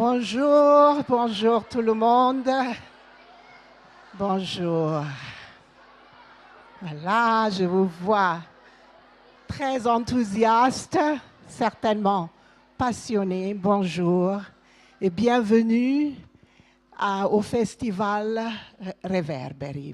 Bonjour, bonjour tout le monde. Bonjour. Voilà, je vous vois très enthousiaste, certainement passionné. Bonjour et bienvenue au festival Reverberi.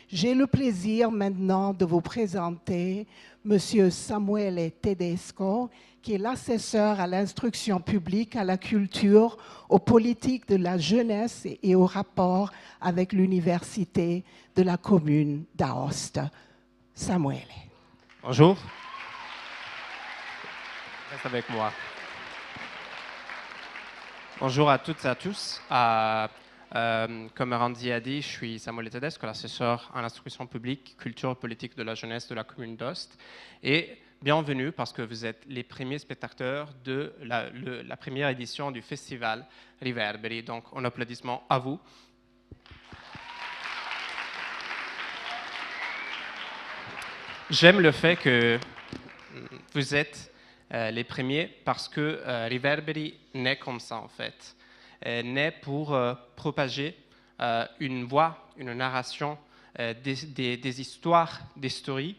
J'ai le plaisir maintenant de vous présenter Monsieur Samuele Tedesco, qui est l'assesseur à l'instruction publique, à la culture, aux politiques de la jeunesse et au rapport avec l'université de la commune d'Aoste. Samuele. Bonjour. Reste avec moi. Bonjour à toutes et à tous. Comme Randy a dit, je suis Samuele Tedesco, l'assesseur à l'instruction publique, culture et politique de la jeunesse de la commune d'Aoste. Et bienvenue parce que vous êtes les premiers spectateurs de la première édition du festival Reverberi. Donc, un applaudissement à vous. J'aime le fait que vous êtes les premiers parce que Reverberi naît comme ça en fait. Naît pour propager une voix, une narration, des histoires, des stories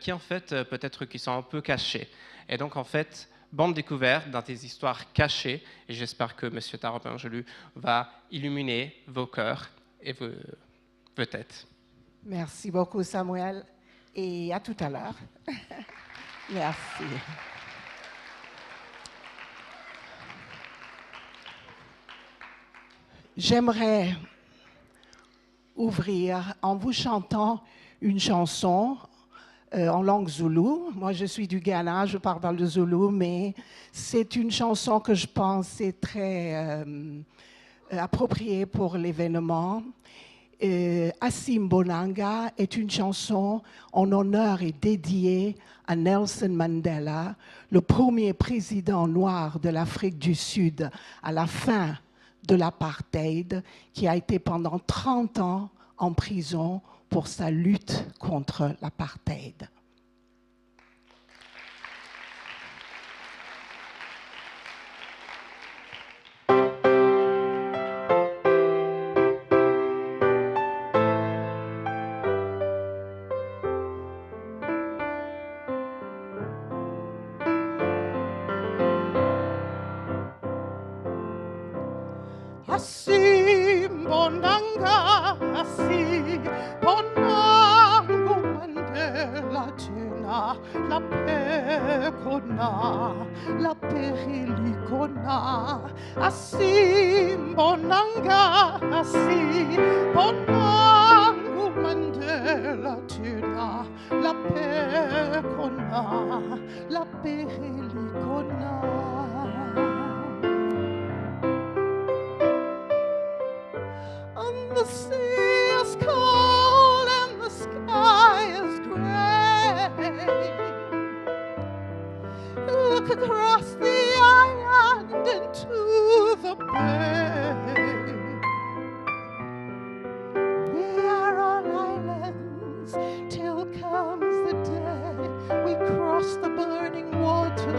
qui en fait peut-être qui sont un peu cachées. Et donc en fait, bande découverte dans des histoires cachées. Et j'espère que M. Tarapin-Jelu va illuminer vos cœurs et vos têtes. Merci beaucoup Samuel et à tout à l'heure. Merci. J'aimerais ouvrir en vous chantant une chanson en langue zoulou. Moi, je suis du Ghana, je parle le zoulou, mais c'est une chanson que je pense est très appropriée pour l'événement. Assim Bonanga est une chanson en honneur et dédiée à Nelson Mandela, le premier président noir de l'Afrique du Sud à la fin de l'apartheid, qui a été pendant 30 ans en prison pour sa lutte contre l'apartheid. Assim Bonanga, assim Bonango Mandela tena la pecona, la perilicona. Assim Bonanga, assim Bonango Mandela tena la pecona, la perilicona. The sea is cold and the sky is gray. Look across the island into the bay. We are on islands till comes the day we cross the burning water.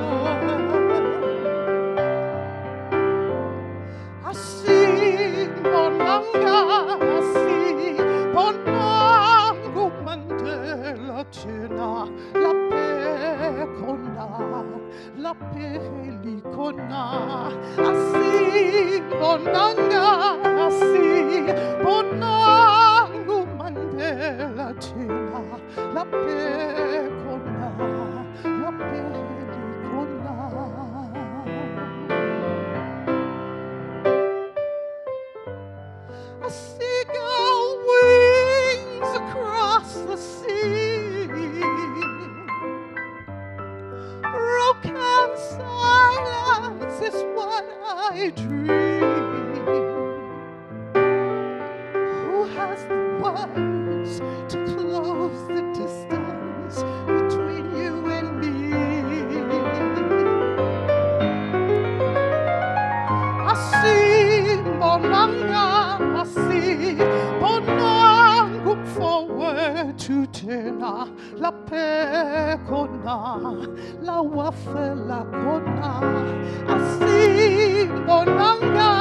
I see Bonanga, I Bonango Mandela tena la pecona, la pelicona. I Bonanga, I Bonango Mandela tena la pecona, la pelicona. A seagull wings across the sea. Broken silence is what I dream. Who has the words to close the distance between you and me? I see Bonanga, I see Bonango forward to tena la pecona, la wafela kona. I see Bonanga.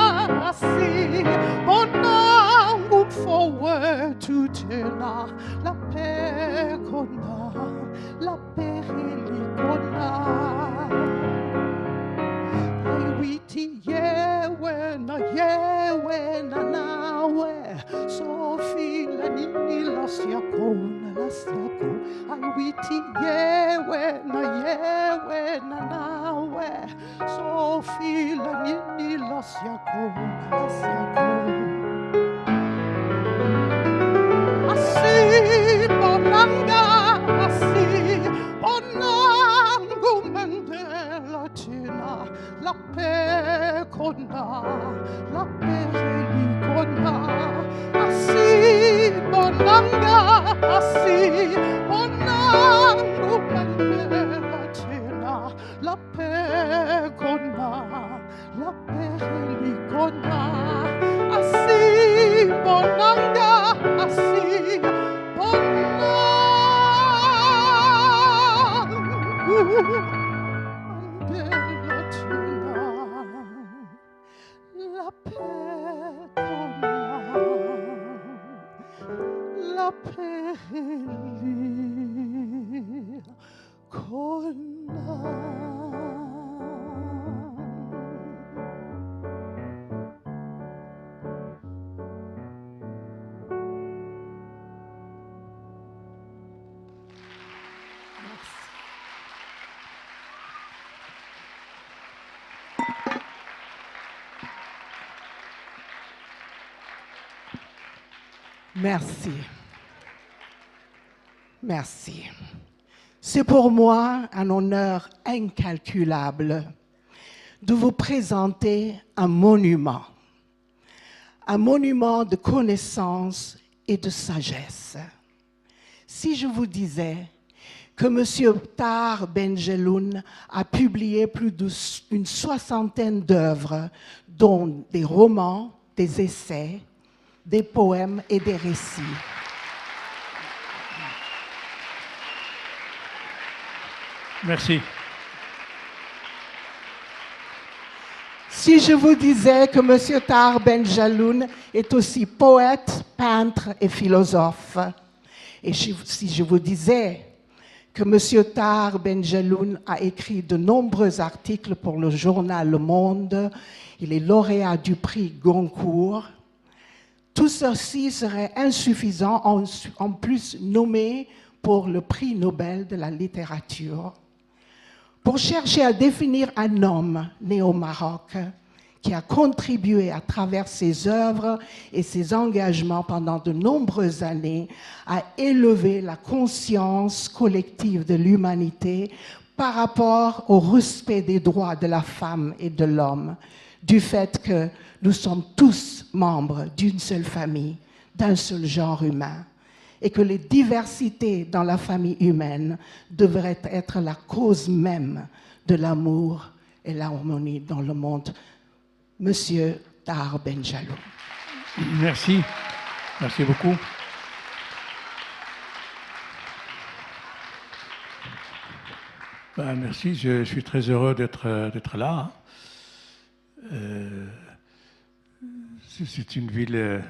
witi yewe na nawe Sophie la nini la siakona la siako I witi yewe na nawe Sophie la nini la siakona la siako Asi bonanga asi bonangu mendela tina la pecona la pelicona asi bonanga asi bonangu mendela tina la pecona la pelicona asi bonanga asi bonangu mandela tina la pecona la Merci. Merci. C'est pour moi un honneur incalculable de vous présenter un monument de connaissance et de sagesse. Si je vous disais que M. Tahar Ben-Jelloun a publié plus d'une soixantaine d'œuvres, dont des romans, des essais, des poèmes et des récits. Merci. Si je vous disais que M. Tahar Ben-Jelloun est aussi poète, peintre et philosophe, et si je vous disais que M. Tahar Ben-Jelloun a écrit de nombreux articles pour le journal Le Monde, il est lauréat du prix Goncourt, tout ceci serait insuffisant, en plus nommé pour le prix Nobel de la littérature. Pour chercher à définir un homme né au Maroc qui a contribué à travers ses œuvres et ses engagements pendant de nombreuses années à élever la conscience collective de l'humanité par rapport au respect des droits de la femme et de l'homme, du fait que nous sommes tous membres d'une seule famille, d'un seul genre humain, et que les diversités dans la famille humaine devraient être la cause même de l'amour et l'harmonie dans le monde. Monsieur Tahar Ben-Jelloun. Merci. Merci beaucoup. Ben, merci, je suis très heureux d'être là. C'est une ville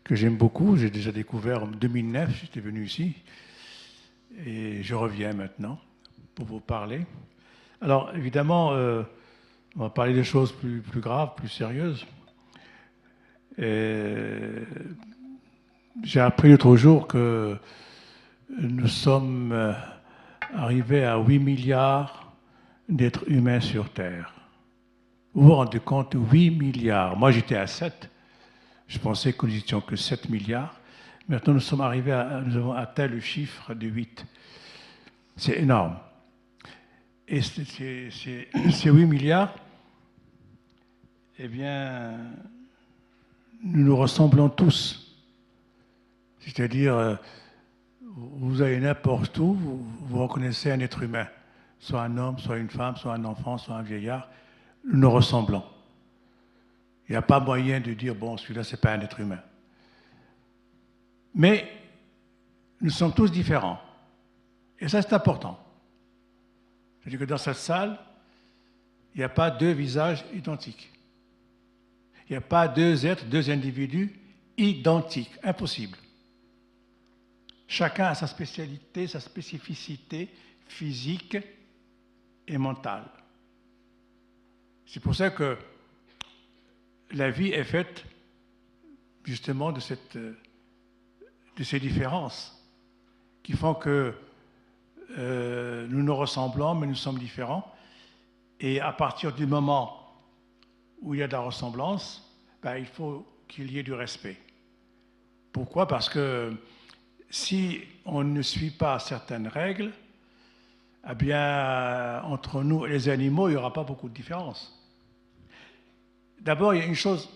que j'aime beaucoup. J'ai déjà découvert en 2009, j'étais venu ici. Et je reviens maintenant pour vous parler. Alors, évidemment, on va parler de choses plus graves, plus sérieuses. J'ai appris l'autre jour que nous sommes arrivés à 8 milliards d'êtres humains sur Terre. Vous vous rendez compte, 8 milliards. Moi, j'étais à 7. Je pensais que nous n'étions que 7 milliards. Maintenant, nous sommes arrivés nous avons atteint le chiffre de 8. C'est énorme. Et ces 8 milliards, eh bien, nous nous ressemblons tous. C'est-à-dire, vous allez n'importe où, vous reconnaissez un être humain, soit un homme, soit une femme, soit un enfant, soit un vieillard. Nous nous ressemblons. Il n'y a pas moyen de dire, bon, celui-là, ce n'est pas un être humain. Mais nous sommes tous différents. Et ça, c'est important. C'est-à-dire que dans cette salle, il n'y a pas deux visages identiques. Il n'y a pas deux êtres, deux individus identiques. Impossible. Chacun a sa spécialité, sa spécificité physique et mentale. C'est pour ça que la vie est faite justement de ces différences qui font que nous nous ressemblons, mais nous sommes différents. Et à partir du moment où il y a de la ressemblance, ben, il faut qu'il y ait du respect. Pourquoi? Parce que si on ne suit pas certaines règles, eh bien, entre nous et les animaux, il n'y aura pas beaucoup de différence. D'abord, il y a une chose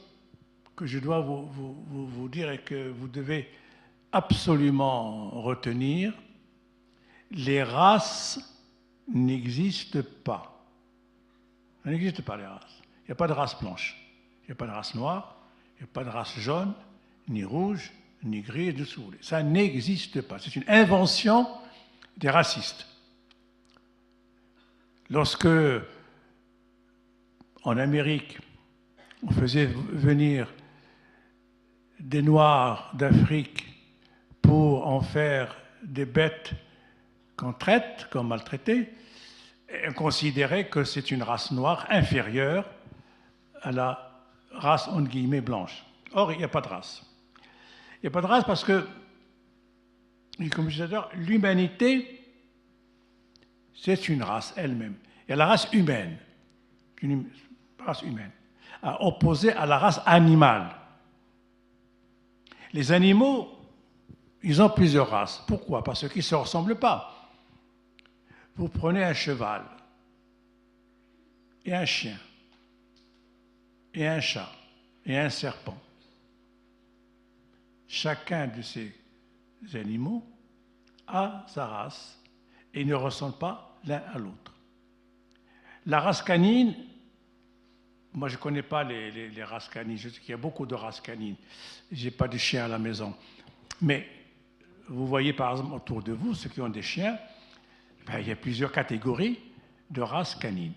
que je dois vous dire et que vous devez absolument retenir. Les races n'existent pas. Ça n'existe pas, les races. Il n'y a pas de race blanche, il n'y a pas de race noire, il n'y a pas de race jaune, ni rouge, ni gris, ni tout. Ça n'existe pas. C'est une invention des racistes. Lorsque, en Amérique, on faisait venir des Noirs d'Afrique pour en faire des bêtes qu'on traite, qu'on maltraitait, on considérait que c'est une race noire inférieure à la race, entre guillemets, blanche. Or, il n'y a pas de race. Il n'y a pas de race parce que, comme je disais, l'humanité, c'est une race elle-même. Il y a la race humaine, une race humaine, opposée à la race animale. Les animaux, ils ont plusieurs races. Pourquoi? Parce qu'ils ne se ressemblent pas. Vous prenez un cheval, et un chien, et un chat, et un serpent. Chacun de ces animaux a sa race et ne ressemble pas l'un à l'autre. La race canine, moi je ne connais pas les races canines, je sais qu'il y a beaucoup de races canines. Je n'ai pas de chien à la maison. Mais vous voyez par exemple autour de vous, ceux qui ont des chiens, ben, il y a plusieurs catégories de races canines.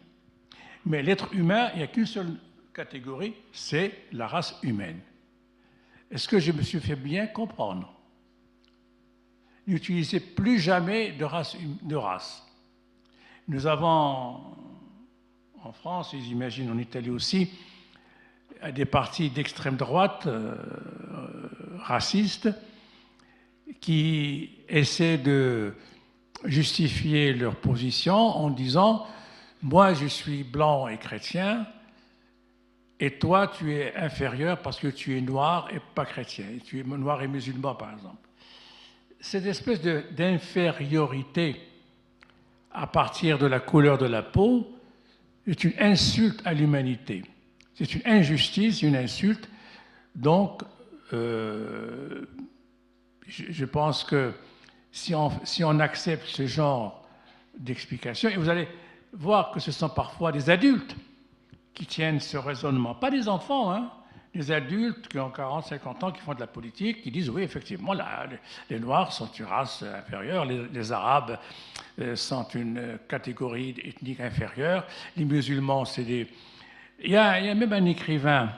Mais l'être humain, il n'y a qu'une seule catégorie, c'est la race humaine. Est-ce que je me suis fait bien comprendre? N'utilisez plus jamais de race. Nous avons en France, et j'imagine en Italie aussi, des partis d'extrême droite racistes qui essaient de justifier leur position en disant « moi je suis blanc et chrétien et toi tu es inférieur parce que tu es noir et pas chrétien, tu es noir et musulman par exemple ». Cette espèce d'infériorité à partir de la couleur de la peau est une insulte à l'humanité. C'est une injustice, une insulte. Donc, je pense que si on accepte ce genre d'explication, et vous allez voir que ce sont parfois des adultes qui tiennent ce raisonnement, pas des enfants, hein, des adultes qui ont 40, 50 ans, qui font de la politique, qui disent oui, effectivement, là, les Noirs sont une race inférieure, les Arabes sont une catégorie ethnique inférieure, les musulmans, c'est des... Il y a même un écrivain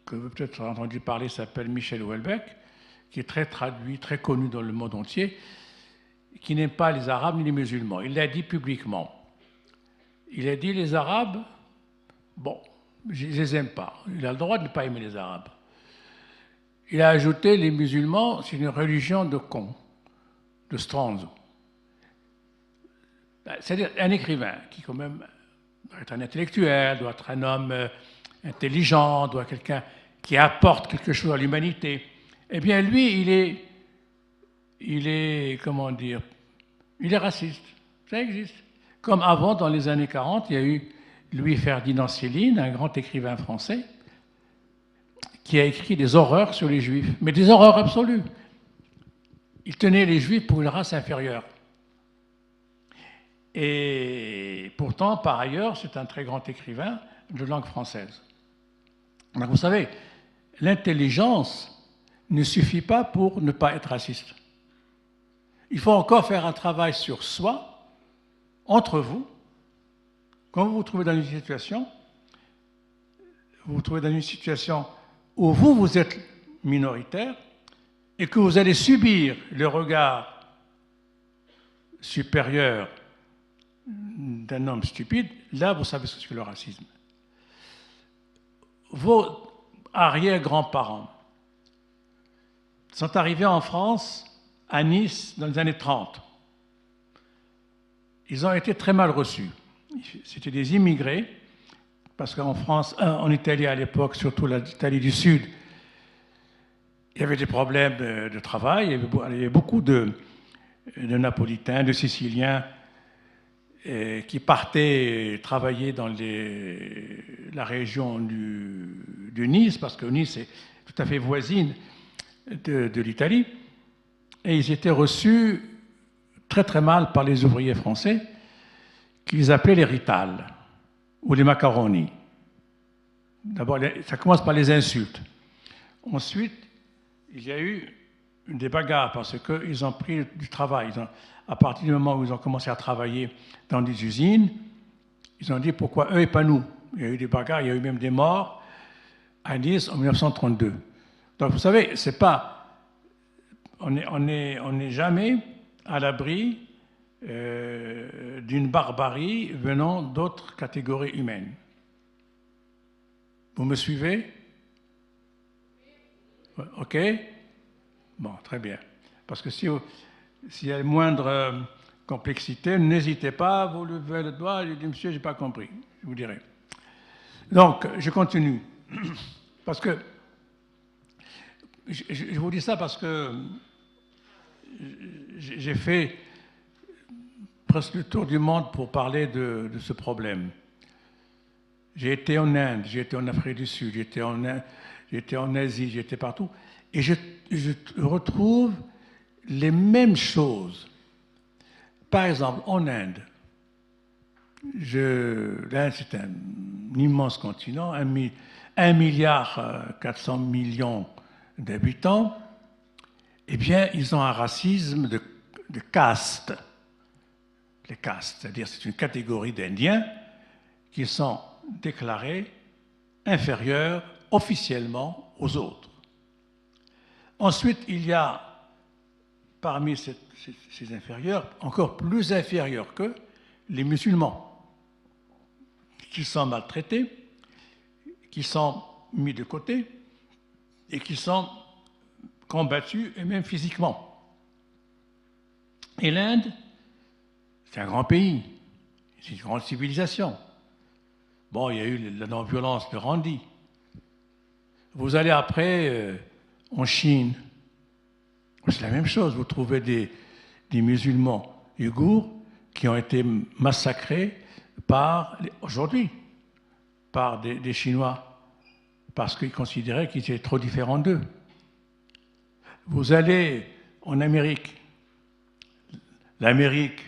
que vous peut-être avez entendu parler, s'appelle Michel Houellebecq, qui est très traduit, très connu dans le monde entier, qui n'aime pas les Arabes ni les musulmans. Il l'a dit publiquement. Il a dit les Arabes, bon, je ne les aime pas. Il a le droit de ne pas aimer les Arabes. Il a ajouté les musulmans, c'est une religion de cons, de Stranzo. C'est-à-dire un écrivain qui, quand même, doit être un intellectuel, doit être un homme intelligent, doit être quelqu'un qui apporte quelque chose à l'humanité. Eh bien, lui, il est, comment dire, il est raciste. Ça existe. Comme avant, dans les années 40, il y a eu Louis-Ferdinand Céline, un grand écrivain français, qui a écrit des horreurs sur les Juifs, mais des horreurs absolues. Il tenait les Juifs pour une race inférieure. Et pourtant, par ailleurs, c'est un très grand écrivain de langue française. Donc, vous savez, l'intelligence ne suffit pas pour ne pas être raciste. Il faut encore faire un travail sur soi, entre vous. Quand vous vous trouvez dans une situation, où vous êtes minoritaire et que vous allez subir le regard supérieur d'un homme stupide, là, vous savez ce que c'est le racisme. vos arrière-grands-parents sont arrivés en France, à Nice, dans les années 30. Ils ont été très mal reçus. C'était des immigrés, parce qu'en France, en Italie à l'époque, surtout l'Italie du Sud, il y avait des problèmes de travail, il y avait beaucoup de Napolitains, de Siciliens qui partaient travailler dans la région du Nice, parce que Nice est tout à fait voisine de l'Italie, et ils étaient reçus très très mal par les ouvriers français, qu'ils appelaient les ritales, ou les macaronis. D'abord, ça commence par les insultes. Ensuite, il y a eu des bagarres parce qu'ils ont pris du travail. À partir du moment où ils ont commencé à travailler dans des usines, ils ont dit pourquoi eux et pas nous. Il y a eu des bagarres, il y a eu même des morts à Nice en 1932. Donc vous savez, c'est pas, on n'est jamais à l'abri d'une barbarie venant d'autres catégories humaines. Vous me suivez? OK? Bon, très bien. Parce que s'il y a la moindre complexité, n'hésitez pas, vous levez le doigt, je dis, monsieur, je n'ai pas compris, je vous dirai. Donc, je continue. Parce que, je vous dis ça parce que j'ai fait presque le tour du monde pour parler de ce problème. J'ai été en Inde, j'ai été en Afrique du Sud, j'ai été en Asie, j'ai été partout. Et je retrouve les mêmes choses. Par exemple, en Inde, l'Inde c'est un immense continent, 1,4 milliard d'habitants. Eh bien, ils ont un racisme de caste. Les castes, c'est-à-dire c'est une catégorie d'Indiens qui sont déclarés inférieurs officiellement aux autres. Ensuite, il y a parmi ces inférieurs, encore plus inférieurs qu'eux, les musulmans, qui sont maltraités, qui sont mis de côté et qui sont combattus, et même physiquement. Et l'Inde, c'est un grand pays, c'est une grande civilisation. Bon, il y a eu la non-violence de Gandhi. Vous allez après en Chine, c'est la même chose. Vous trouvez des musulmans ouïghours qui ont été massacrés aujourd'hui par des Chinois parce qu'ils considéraient qu'ils étaient trop différents d'eux. Vous allez en Amérique, l'Amérique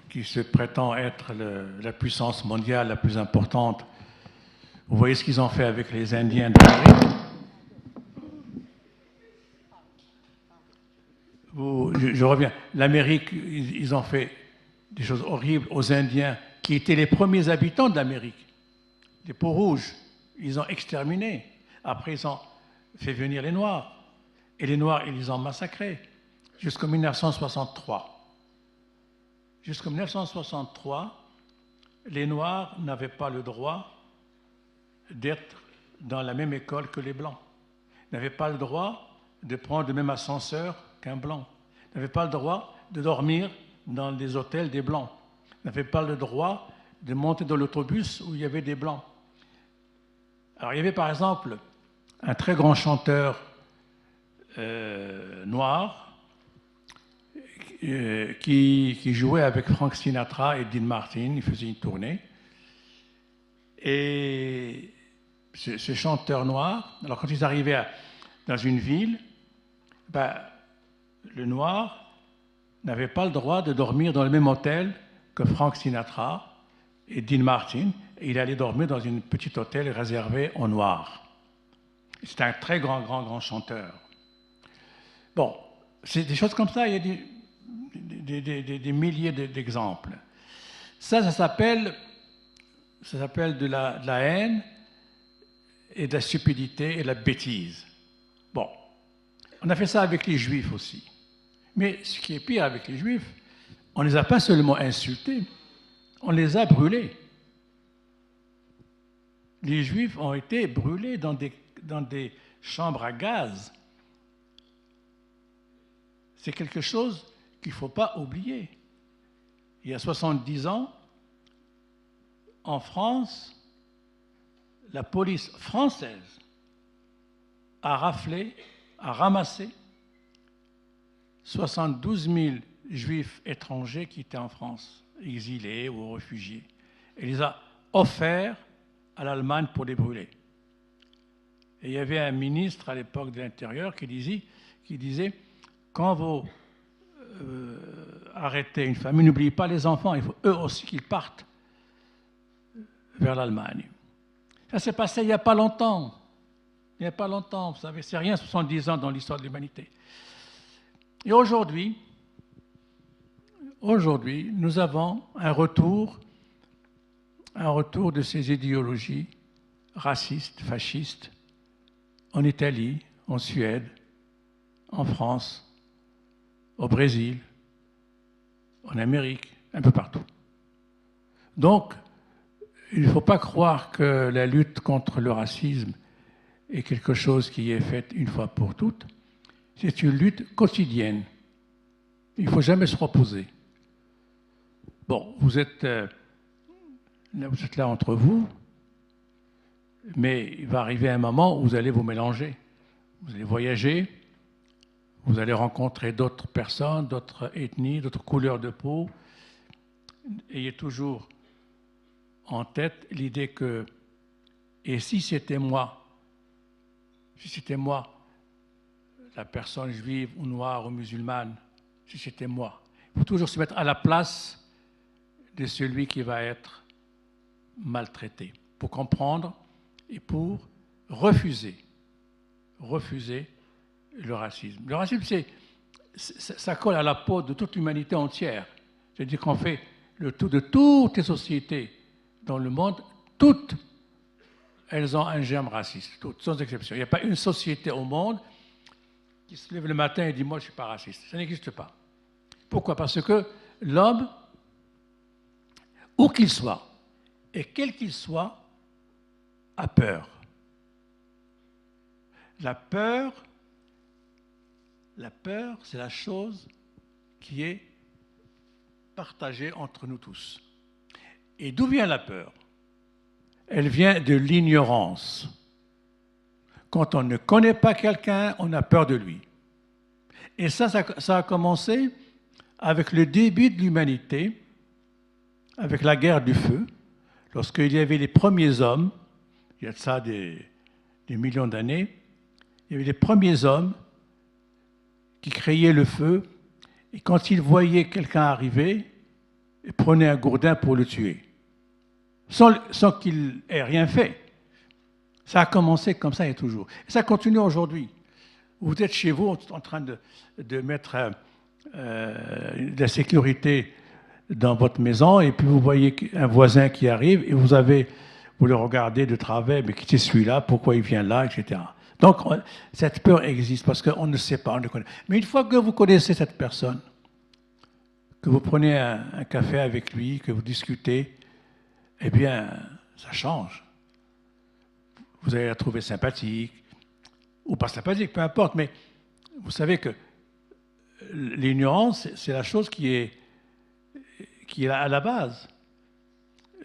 qui se prétend être la puissance mondiale la plus importante, vous voyez ce qu'ils ont fait avec les Indiens d'Amérique. Je reviens. L'Amérique, ils ont fait des choses horribles aux Indiens qui étaient les premiers habitants de l'Amérique. Les peaux rouges, ils ont exterminé. Après, ils ont fait venir les Noirs. Et les Noirs, ils les ont massacrés jusqu'en 1963. Jusqu'en 1963, les Noirs n'avaient pas le droit d'être dans la même école que les Blancs. Ils n'avaient pas le droit de prendre le même ascenseur qu'un Blanc. Ils n'avaient pas le droit de dormir dans les hôtels des Blancs. Ils n'avaient pas le droit de monter dans l'autobus où il y avait des Blancs. Alors il y avait par exemple un très grand chanteur noir qui jouait avec Frank Sinatra et Dean Martin, il faisait une tournée. Et ce chanteur noir, alors quand ils arrivaient dans une ville, le noir n'avait pas le droit de dormir dans le même hôtel que Frank Sinatra et Dean Martin, et il allait dormir dans un petit hôtel réservé aux noirs. C'était un très grand chanteur. Bon, c'est des choses comme ça, il y a des milliers d'exemples. Ça s'appelle de la haine et de la stupidité et de la bêtise. Bon, on a fait ça avec les Juifs aussi. Mais ce qui est pire avec les Juifs, on ne les a pas seulement insultés, on les a brûlés. les Juifs ont été brûlés dans des chambres à gaz. C'est quelque chose qu'il ne faut pas oublier. Il y a 70 ans, en France, la police française a ramassé 72 000 Juifs étrangers qui étaient en France, exilés ou réfugiés. Elle les a offerts à l'Allemagne pour les brûler. Et il y avait un ministre à l'époque de l'Intérieur qui disait quand vous arrêtez une famille, n'oubliez pas les enfants, il faut eux aussi qu'ils partent vers l'Allemagne. Ça s'est passé il n'y a pas longtemps. Il n'y a pas longtemps, vous savez, c'est rien 70 ans dans l'histoire de l'humanité. Et aujourd'hui, nous avons un retour de ces idéologies racistes, fascistes, en Italie, en Suède, en France, au Brésil, en Amérique, un peu partout. Donc, il ne faut pas croire que la lutte contre le racisme est quelque chose qui est fait une fois pour toutes. C'est une lutte quotidienne. Il ne faut jamais se reposer. Bon, vous êtes là entre vous, mais il va arriver un moment où vous allez vous mélanger. Vous allez voyager, vous allez rencontrer d'autres personnes, d'autres ethnies, d'autres couleurs de peau. Ayez toujours en tête l'idée que, et si c'était moi, la personne juive ou noire ou musulmane, si c'était moi, il faut toujours se mettre à la place de celui qui va être maltraité, pour comprendre et pour refuser le racisme. Le racisme, ça colle à la peau de toute l'humanité entière. C'est-à-dire qu'on fait le tout de toutes les sociétés dans le monde, toutes, elles ont un germe raciste, toutes, sans exception. Il n'y a pas une société au monde qui se lève le matin et dit « moi, je ne suis pas raciste ». Ça n'existe pas. Pourquoi? Parce que l'homme, où qu'il soit, et quel qu'il soit, a peur. La peur, c'est la chose qui est partagée entre nous tous. Et d'où vient la peur? Elle vient de l'ignorance. Quand on ne connaît pas quelqu'un, on a peur de lui. Et ça a commencé avec le début de l'humanité, avec la guerre du feu, lorsqu'il y avait les premiers hommes, il y a de ça des millions d'années, il y avait les premiers hommes qui créaient le feu, et quand ils voyaient quelqu'un arriver, ils prenaient un gourdin pour le tuer, sans qu'il ait rien fait. Ça a commencé comme ça et toujours. Et ça continue aujourd'hui. Vous êtes chez vous en train de mettre de la sécurité dans votre maison, et puis vous voyez un voisin qui arrive, et vous le regardez de travers, mais qui est celui-là, pourquoi il vient là, etc. Donc, cette peur existe parce qu'on ne sait pas, on ne connaît. Mais une fois que vous connaissez cette personne, que vous prenez un café avec lui, que vous discutez, eh bien, ça change. Vous allez la trouver sympathique, ou pas sympathique, peu importe, mais vous savez que l'ignorance, c'est la chose qui est à la base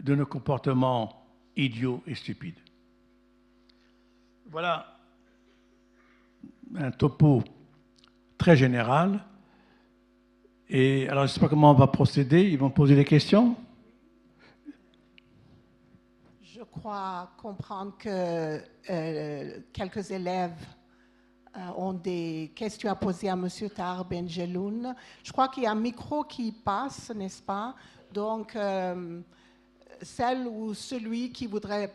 de nos comportements idiots et stupides. Voilà un topo très général. Et alors, je ne sais pas comment on va procéder. Ils vont poser des questions. Je crois comprendre que quelques élèves ont des questions à poser à M. Tahar Benjeloun. Je crois qu'il y a un micro qui passe, n'est-ce pas? Donc, celle ou celui qui voudrait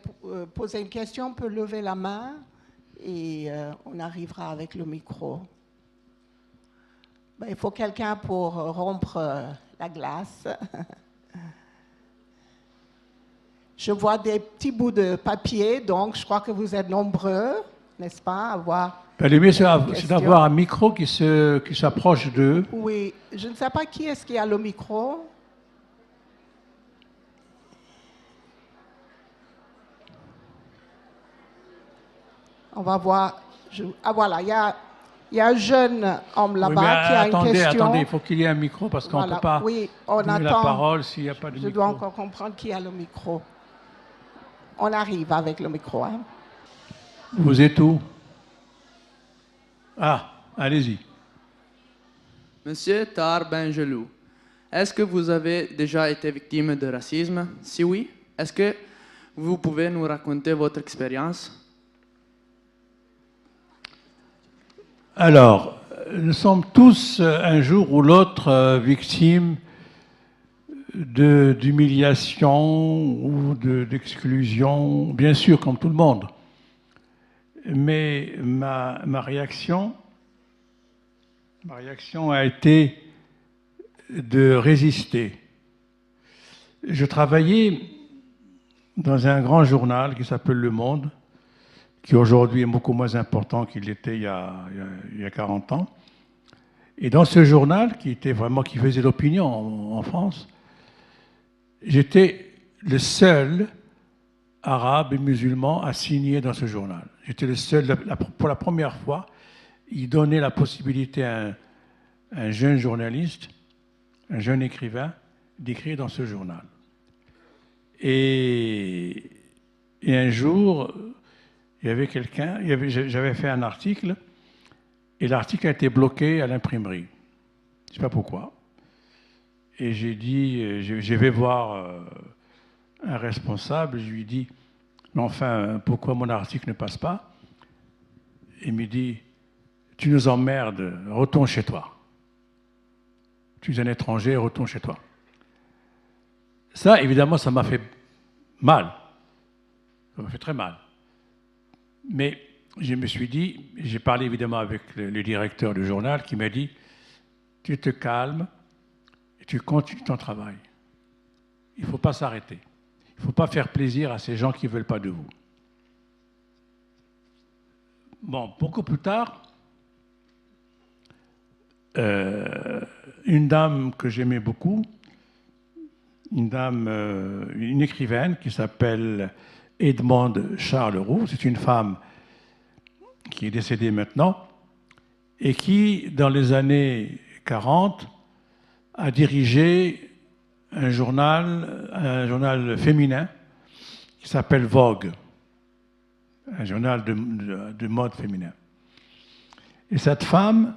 poser une question peut lever la main et on arrivera avec le micro. Ben, il faut quelqu'un pour rompre la glace. Je vois des petits bouts de papier, donc je crois que vous êtes nombreux, n'est-ce pas, à voir. Le mieux, c'est d'avoir un micro qui s'approche d'eux. Oui, je ne sais pas qui est-ce qui a le micro. On va voir. Ah voilà, il y a un jeune homme Oui, là-bas mais qui a une question. attendez, il faut qu'il y ait un micro parce qu'on ne Voilà. peut pas Oui, on donner la attend. parole s'il n'y a pas de Je micro. dois encore comprendre qui a le micro. On arrive avec le micro. Hein. Vous êtes où? Ah, allez-y. Monsieur Tar Benjelou, est-ce que vous avez déjà été victime de racisme? Si oui, est-ce que vous pouvez nous raconter votre expérience? Alors, nous sommes tous un jour ou l'autre victimes d'humiliation ou d'exclusion, bien sûr, comme tout le monde. Mais ma réaction a été de résister. Je travaillais dans un grand journal qui s'appelle Le Monde, qui aujourd'hui est beaucoup moins important qu'il était il y a 40 ans. Et dans ce journal, qui faisait l'opinion en France, j'étais le seul arabe et musulman à signer dans ce journal. J'étais le seul, pour la première fois, il donnait la possibilité à un jeune journaliste, un jeune écrivain, d'écrire dans ce journal. Et un jour, il y avait quelqu'un, j'avais fait un article, et l'article a été bloqué à l'imprimerie. Je ne sais pas pourquoi. Et j'ai dit, je vais voir un responsable, je lui dis, mais enfin, pourquoi mon article ne passe pas? Il me dit, tu nous emmerdes, retourne chez toi. Tu es un étranger, retourne chez toi. Ça, évidemment, ça m'a fait mal. Ça m'a fait très mal. Mais je me suis dit, j'ai parlé évidemment avec le directeur du journal qui m'a dit, tu te calmes et tu continues ton travail. Il ne faut pas s'arrêter. Il ne faut pas faire plaisir à ces gens qui ne veulent pas de vous. Bon, beaucoup plus tard, une dame que j'aimais beaucoup, une écrivaine qui s'appelle Edmonde Charleroux, c'est une femme qui est décédée maintenant, et qui, dans les années 40, a dirigé un journal féminin qui s'appelle Vogue, un journal de mode féminin. Et cette femme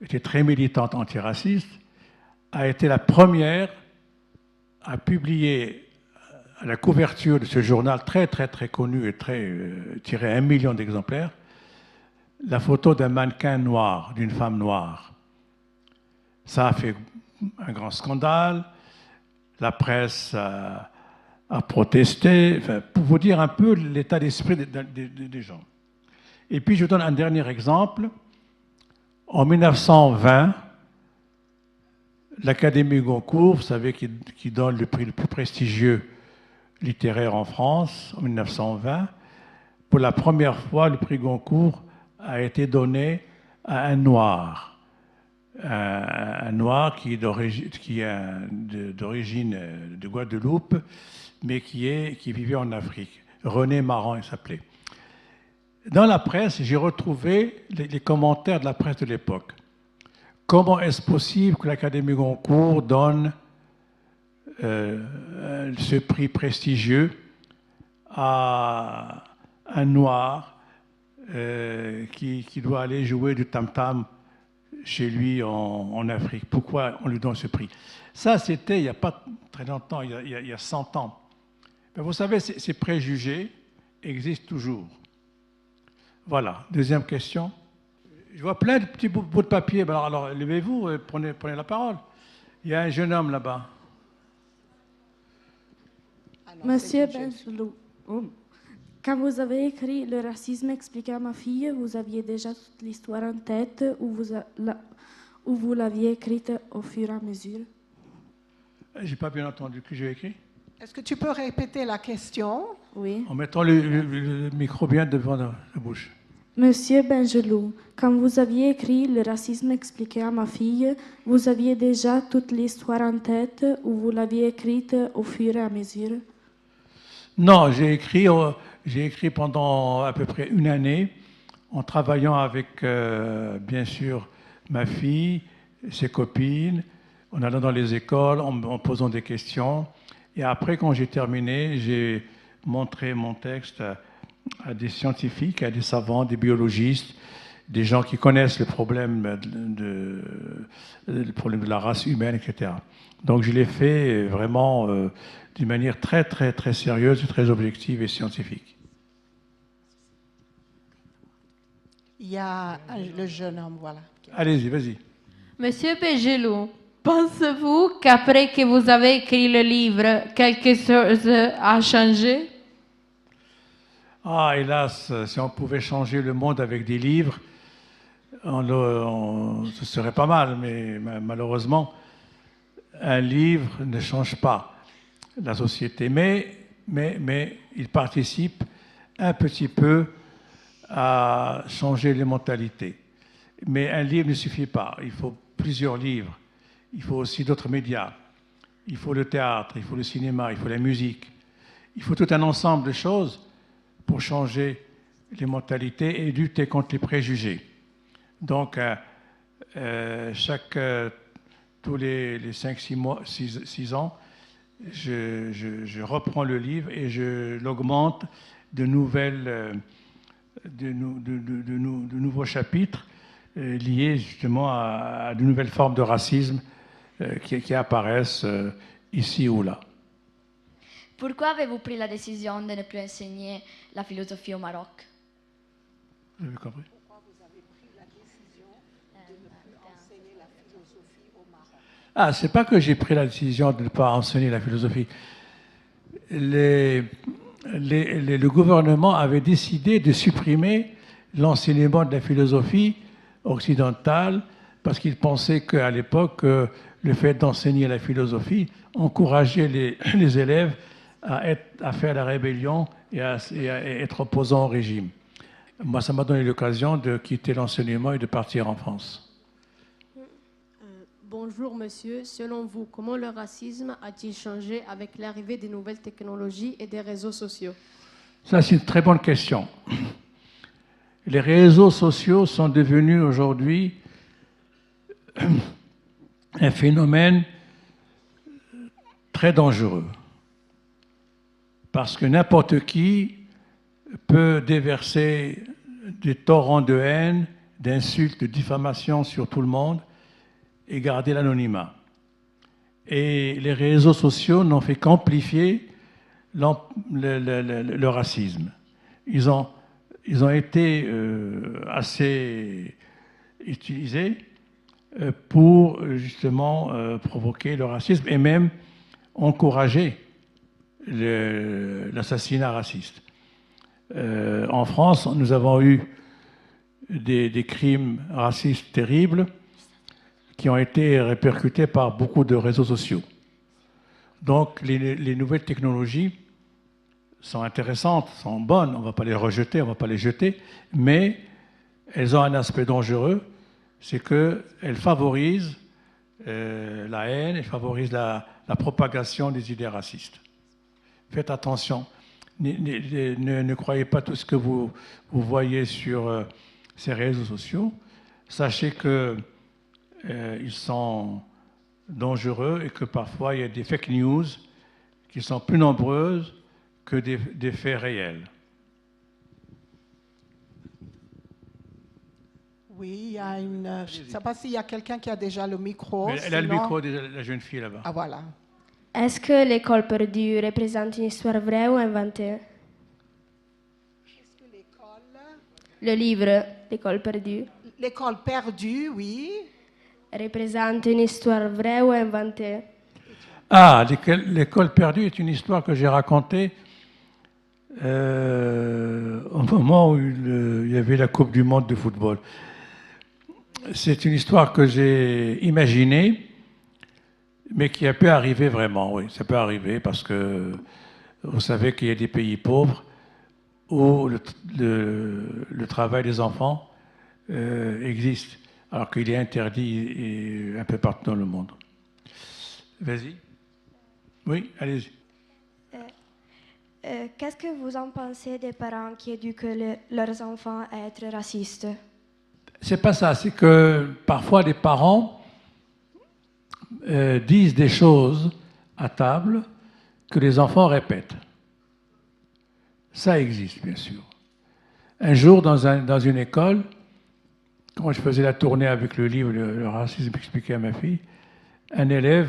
était très militante antiraciste, a été la première à publier à la couverture de ce journal très très très connu et tiré 1 million d'exemplaires, la photo d'un mannequin noir, d'une femme noire. Ça a fait un grand scandale, la presse a protesté, enfin, pour vous dire un peu l'état d'esprit des gens. Et puis je vous donne un dernier exemple. En 1920, l'Académie Goncourt, vous savez, qui donne le prix le plus prestigieux littéraire en France, en 1920, pour la première fois, le prix Goncourt a été donné à un noir. Un noir qui est d'origine de Guadeloupe, mais qui vivait en Afrique. René Maran, il s'appelait. Dans la presse, j'ai retrouvé les commentaires de la presse de l'époque. Comment est-ce possible que l'Académie Goncourt donne ce prix prestigieux à un noir qui doit aller jouer du tam-tam chez lui en Afrique? Pourquoi on lui donne ce prix? Ça, c'était il n'y a pas très longtemps, il y a 100 ans. Mais vous savez, ces préjugés existent toujours. Voilà, deuxième question. Je vois plein de petits bouts de papier. Alors levez-vous et prenez la parole. Il y a un jeune homme là-bas. Monsieur Benjelou, quand vous avez écrit Le racisme expliqué à ma fille, vous aviez déjà toute l'histoire en tête ou vous l'aviez écrite au fur et à mesure? J'ai pas bien entendu que j'ai écrit. Est-ce que tu peux répéter la question? Oui. En mettant le micro bien devant la bouche. Monsieur Benjelou, quand vous aviez écrit Le racisme expliqué à ma fille, vous aviez déjà toute l'histoire en tête ou vous l'aviez écrite au fur et à mesure? Non, j'ai écrit pendant à peu près une année en travaillant avec, bien sûr, ma fille, ses copines, en allant dans les écoles, en posant des questions. Et après, quand j'ai terminé, j'ai montré mon texte à des scientifiques, à des savants, des biologistes, des gens qui connaissent le problème de la race humaine, etc. Donc je l'ai fait vraiment d'une manière très, très, très sérieuse, très objective et scientifique. Il y a le jeune homme, voilà. Allez-y, vas-y. Monsieur Bengelou, pensez-vous qu'après que vous avez écrit le livre, quelque chose a changé? Ah, hélas, si on pouvait changer le monde avec des livres, ce serait pas mal, mais malheureusement, un livre ne change pas la société, mais il participe un petit peu à changer les mentalités. Mais un livre ne suffit pas, il faut plusieurs livres, il faut aussi d'autres médias, il faut le théâtre, il faut le cinéma, il faut la musique, il faut tout un ensemble de choses pour changer les mentalités et lutter contre les préjugés. Donc, tous les 5-6 ans, je reprends le livre et je l'augmente de nouveaux chapitres liés justement à de nouvelles formes de racisme qui apparaissent ici ou là. Pourquoi avez-vous pris la décision de ne plus enseigner la philosophie au Maroc? Vous avez compris? Ah, c'est pas que j'ai pris la décision de ne pas enseigner la philosophie. Le gouvernement avait décidé de supprimer l'enseignement de la philosophie occidentale parce qu'il pensait qu'à l'époque, le fait d'enseigner la philosophie encourageait les élèves à faire la rébellion et à être opposants au régime. Moi, ça m'a donné l'occasion de quitter l'enseignement et de partir en France. Bonjour monsieur, selon vous, comment le racisme a-t-il changé avec l'arrivée des nouvelles technologies et des réseaux sociaux? Ça, c'est une très bonne question. Les réseaux sociaux sont devenus aujourd'hui un phénomène très dangereux. Parce que n'importe qui peut déverser des torrents de haine, d'insultes, de diffamation sur tout le monde et garder l'anonymat. Et les réseaux sociaux n'ont fait qu'amplifier le racisme. Ils ont été assez utilisés pour justement provoquer le racisme et même encourager l'assassinat raciste. En France, nous avons eu des crimes racistes terribles qui ont été répercutés par beaucoup de réseaux sociaux. Donc les nouvelles technologies sont intéressantes, sont bonnes, on ne va pas les rejeter, on ne va pas les jeter, mais elles ont un aspect dangereux, c'est qu'elles favorisent la haine, elles favorisent la propagation des idées racistes. Faites attention, ne croyez pas tout ce que vous voyez sur ces réseaux sociaux. Sachez qu'ils sont dangereux et que parfois il y a des fake news qui sont plus nombreuses que des faits réels. Oui, il y a une... Je ne sais pas s'il y a quelqu'un qui a déjà le micro. Elle a le micro de la jeune fille là-bas. Ah, voilà. Est-ce que l'école perdue représente une histoire vraie ou inventée? Le livre L'école perdue L'école perdue, oui. représente une histoire vraie ou inventée? Ah, l'école perdue est une histoire que j'ai racontée au moment où il y avait la Coupe du Monde de football. C'est une histoire que j'ai imaginée, mais qui a pu arriver vraiment, oui. Ça peut arriver parce que vous savez qu'il y a des pays pauvres où le travail des enfants existe, alors qu'il est interdit un peu partout dans le monde. Vas-y. Oui, allez-y. Qu'est-ce que vous en pensez des parents qui éduquent leurs enfants à être racistes? C'est pas ça, c'est que parfois les parents disent des choses à table que les enfants répètent. Ça existe, bien sûr. Un jour, dans une école, quand je faisais la tournée avec le livre Le racisme expliqué à ma fille, un élève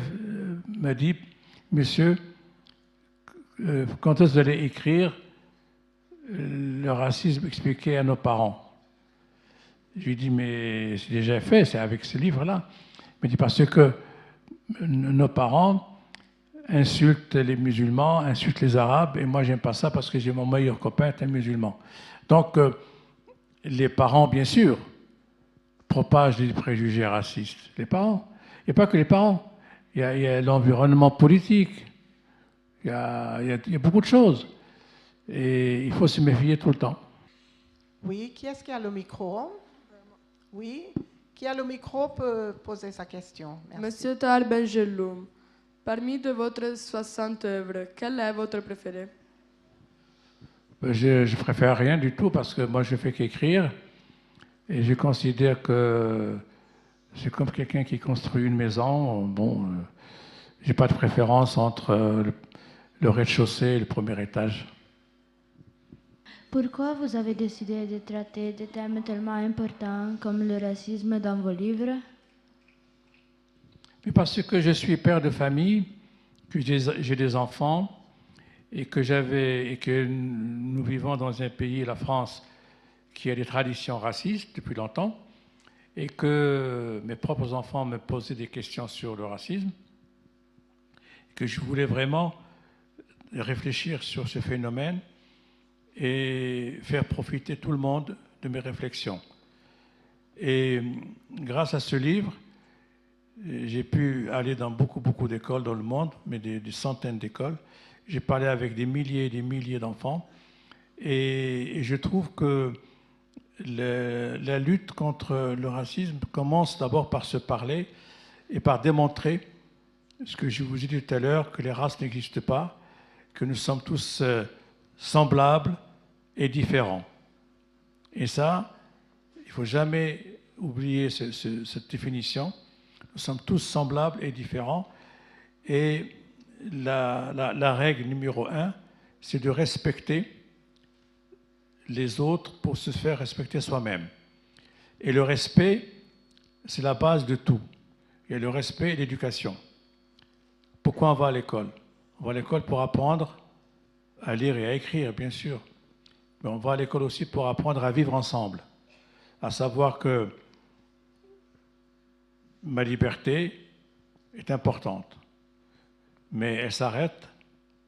m'a dit, monsieur, quand est-ce que vous allez écrire le racisme expliqué à nos parents? Je lui ai dit, mais c'est déjà fait, c'est avec ce livre-là. Il m'a dit, parce que nos parents insultent les musulmans, insultent les arabes, et moi, j'aime pas ça parce que j'ai mon meilleur copain, est un musulman. Donc, les parents, bien sûr, propagent des préjugés racistes. Les parents. Il n'y a pas que les parents. Il y a l'environnement politique. Il y a beaucoup de choses. Et il faut se méfier tout le temps. Oui, qui est-ce qui a le micro? Oui, qui a le micro peut poser sa question. Merci. Monsieur Tal Benjeloum, parmi de votre 60 œuvres, quelle est votre préférée? Je préfère rien du tout parce que moi je fais qu'écrire et je considère que c'est comme quelqu'un qui construit une maison. Bon, j'ai pas de préférence entre le rez-de-chaussée et le premier étage. Pourquoi vous avez décidé de traiter des thèmes tellement importants comme le racisme dans vos livres? Mais parce que je suis père de famille, que j'ai des enfants et que nous vivons dans un pays, la France, qui a des traditions racistes depuis longtemps et que mes propres enfants me posaient des questions sur le racisme, que je voulais vraiment réfléchir sur ce phénomène et faire profiter tout le monde de mes réflexions. Et grâce à ce livre, j'ai pu aller dans beaucoup d'écoles dans le monde, mais des centaines d'écoles. J'ai parlé avec des milliers et des milliers d'enfants. Et je trouve que la lutte contre le racisme commence d'abord par se parler et par démontrer ce que je vous ai dit tout à l'heure, que les races n'existent pas, que nous sommes tous semblables et différents. Et ça, il ne faut jamais oublier cette définition. Nous sommes tous semblables et différents. Et la règle numéro 1, c'est de respecter les autres pour se faire respecter soi-même. Et le respect, c'est la base de tout. Il y a le respect et l'éducation. Pourquoi on va à l'école? On va à l'école pour apprendre à lire et à écrire, bien sûr. Mais on va à l'école aussi pour apprendre à vivre ensemble. À savoir que ma liberté est importante. Mais elle s'arrête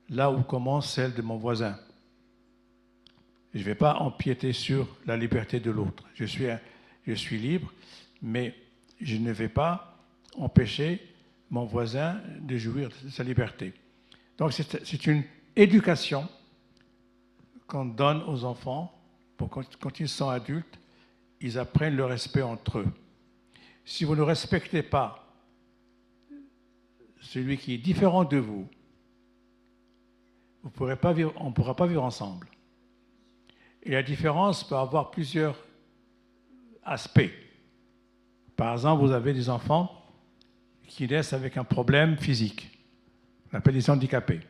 là où commence celle de mon voisin. Je ne vais pas empiéter sur la liberté de l'autre. Je suis libre, mais je ne vais pas empêcher mon voisin de jouir de sa liberté. Donc c'est une éducation qu'on donne aux enfants pour quand ils sont adultes, ils apprennent le respect entre eux. Si vous ne respectez pas celui qui est différent de vous, on ne pourra pas vivre ensemble. Et la différence peut avoir plusieurs aspects. Par exemple, vous avez des enfants qui naissent avec un problème physique. On appelle les handicapés.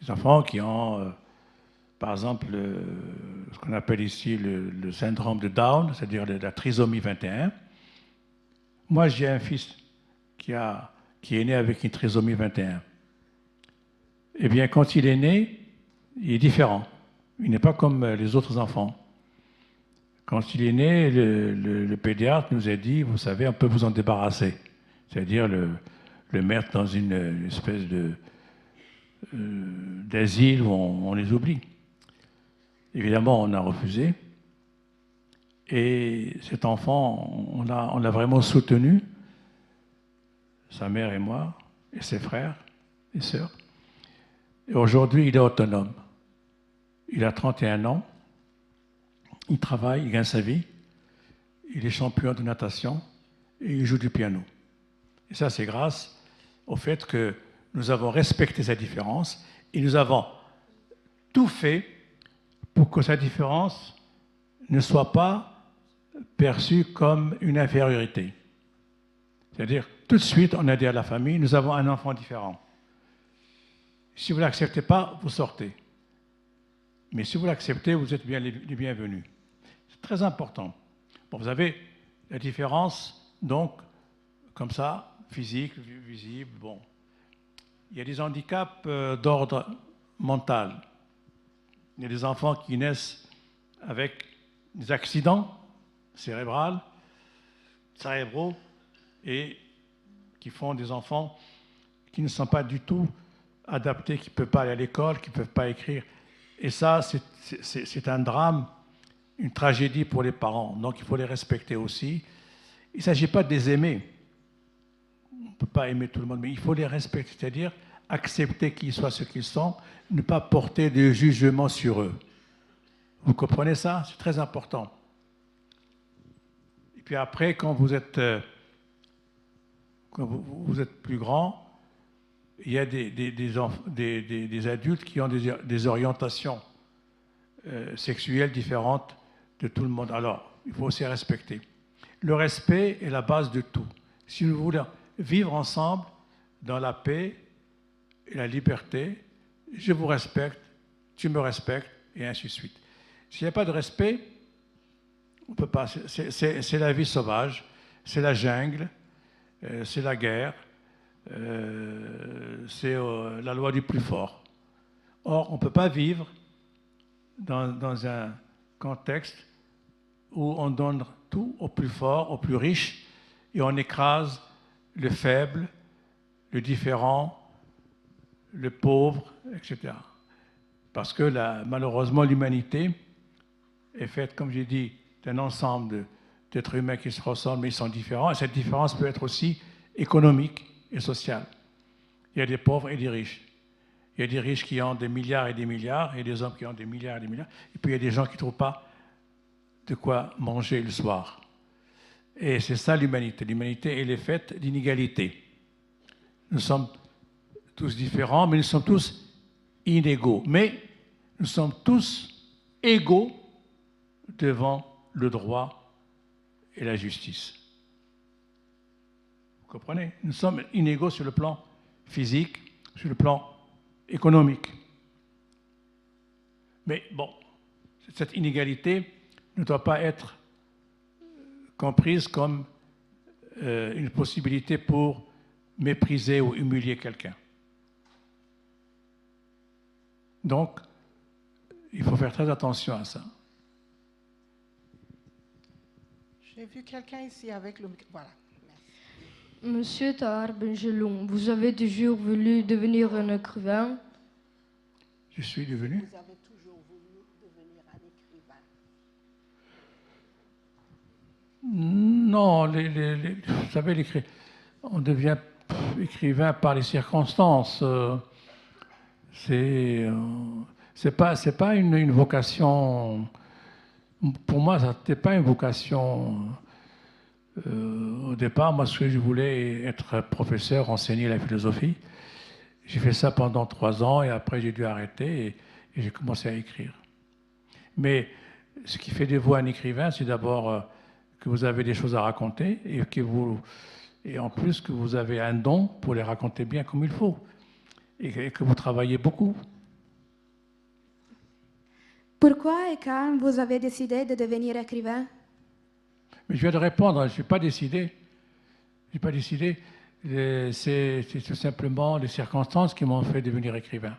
Des enfants qui ont, par exemple, ce qu'on appelle ici le syndrome de Down, c'est-à-dire la trisomie 21. Moi, j'ai un fils qui est né avec une trisomie 21. Eh bien, quand il est né, il est différent. Il n'est pas comme les autres enfants. Quand il est né, le pédiatre nous a dit, vous savez, on peut vous en débarrasser. C'est-à-dire le mettre dans une espèce d'asile où on les oublie. Évidemment, on a refusé. Et cet enfant, on l'a vraiment soutenu, sa mère et moi, et ses frères et sœurs. Et aujourd'hui, il est autonome. Il a 31 ans, il travaille, il gagne sa vie, il est champion de natation et il joue du piano. Et ça, c'est grâce au fait que nous avons respecté sa différence et nous avons tout fait pour que sa différence ne soit pas perçue comme une infériorité. C'est-à-dire, tout de suite, on a dit à la famille, nous avons un enfant différent. Si vous ne l'acceptez pas, vous sortez. Mais si vous l'acceptez, vous êtes bien les bienvenus. C'est très important. Bon, vous avez la différence, donc, comme ça, physique, visible, bon. Il y a des handicaps d'ordre mental. Il y a des enfants qui naissent avec des accidents cérébraux et qui font des enfants qui ne sont pas du tout adaptés, qui ne peuvent pas aller à l'école, qui ne peuvent pas écrire. Et ça, c'est un drame, une tragédie pour les parents. Donc il faut les respecter aussi. Il ne s'agit pas de les aimer. On ne peut pas aimer tout le monde, mais il faut les respecter, c'est-à-dire accepter qu'ils soient ce qu'ils sont, ne pas porter de jugement sur eux. Vous comprenez ça? C'est très important. Et puis après, quand vous êtes plus grand, il y a des adultes qui ont des orientations sexuelles différentes de tout le monde. Alors, il faut aussi respecter. Le respect est la base de tout. Si nous voulons vivre ensemble dans la paix et la liberté, je vous respecte, tu me respectes, et ainsi de suite. S'il n'y a pas de respect, on peut pas. C'est la vie sauvage, c'est la jungle, c'est la guerre, c'est la loi du plus fort. Or, on ne peut pas vivre dans un contexte où on donne tout au plus fort, au plus riche, et on écrase le faible, le différent, le pauvre, etc. Parce que malheureusement, l'humanité est faite, comme j'ai dit, d'un ensemble d'êtres humains qui se ressemblent, mais ils sont différents. Et cette différence peut être aussi économique et sociale. Il y a des pauvres et des riches. Il y a des riches qui ont des milliards et des milliards, et des hommes qui ont des milliards et des milliards. Et puis il y a des gens qui ne trouvent pas de quoi manger le soir. Et c'est ça l'humanité. L'humanité, elle est faite d'inégalités. Nous sommes tous différents, mais nous sommes tous inégaux. Mais nous sommes tous égaux devant le droit et la justice. Vous comprenez? Nous sommes inégaux sur le plan physique, sur le plan économique. Mais bon, cette inégalité ne doit pas être comprise comme une possibilité pour mépriser ou humilier quelqu'un. Donc, il faut faire très attention à ça. J'ai vu quelqu'un ici avec le micro. Voilà. Monsieur Tahar Benjeloun, vous avez toujours voulu devenir un écrivain? Je suis devenu? Vous avez toujours voulu devenir un écrivain? Non, vous savez, on devient écrivain par les circonstances. C'est pas une vocation. Pour moi, ça n'était pas une vocation. Au départ, moi, ce que je voulais être professeur, enseigner la philosophie. J'ai fait ça pendant 3 ans et après j'ai dû arrêter et j'ai commencé à écrire. Mais ce qui fait de vous un écrivain, c'est d'abord que vous avez des choses à raconter et en plus que vous avez un don pour les raconter bien comme il faut et que vous travaillez beaucoup. Pourquoi et quand vous avez décidé de devenir écrivain? Mais je viens de répondre, je n'ai pas décidé. Je n'ai pas décidé. C'est tout simplement les circonstances qui m'ont fait devenir écrivain.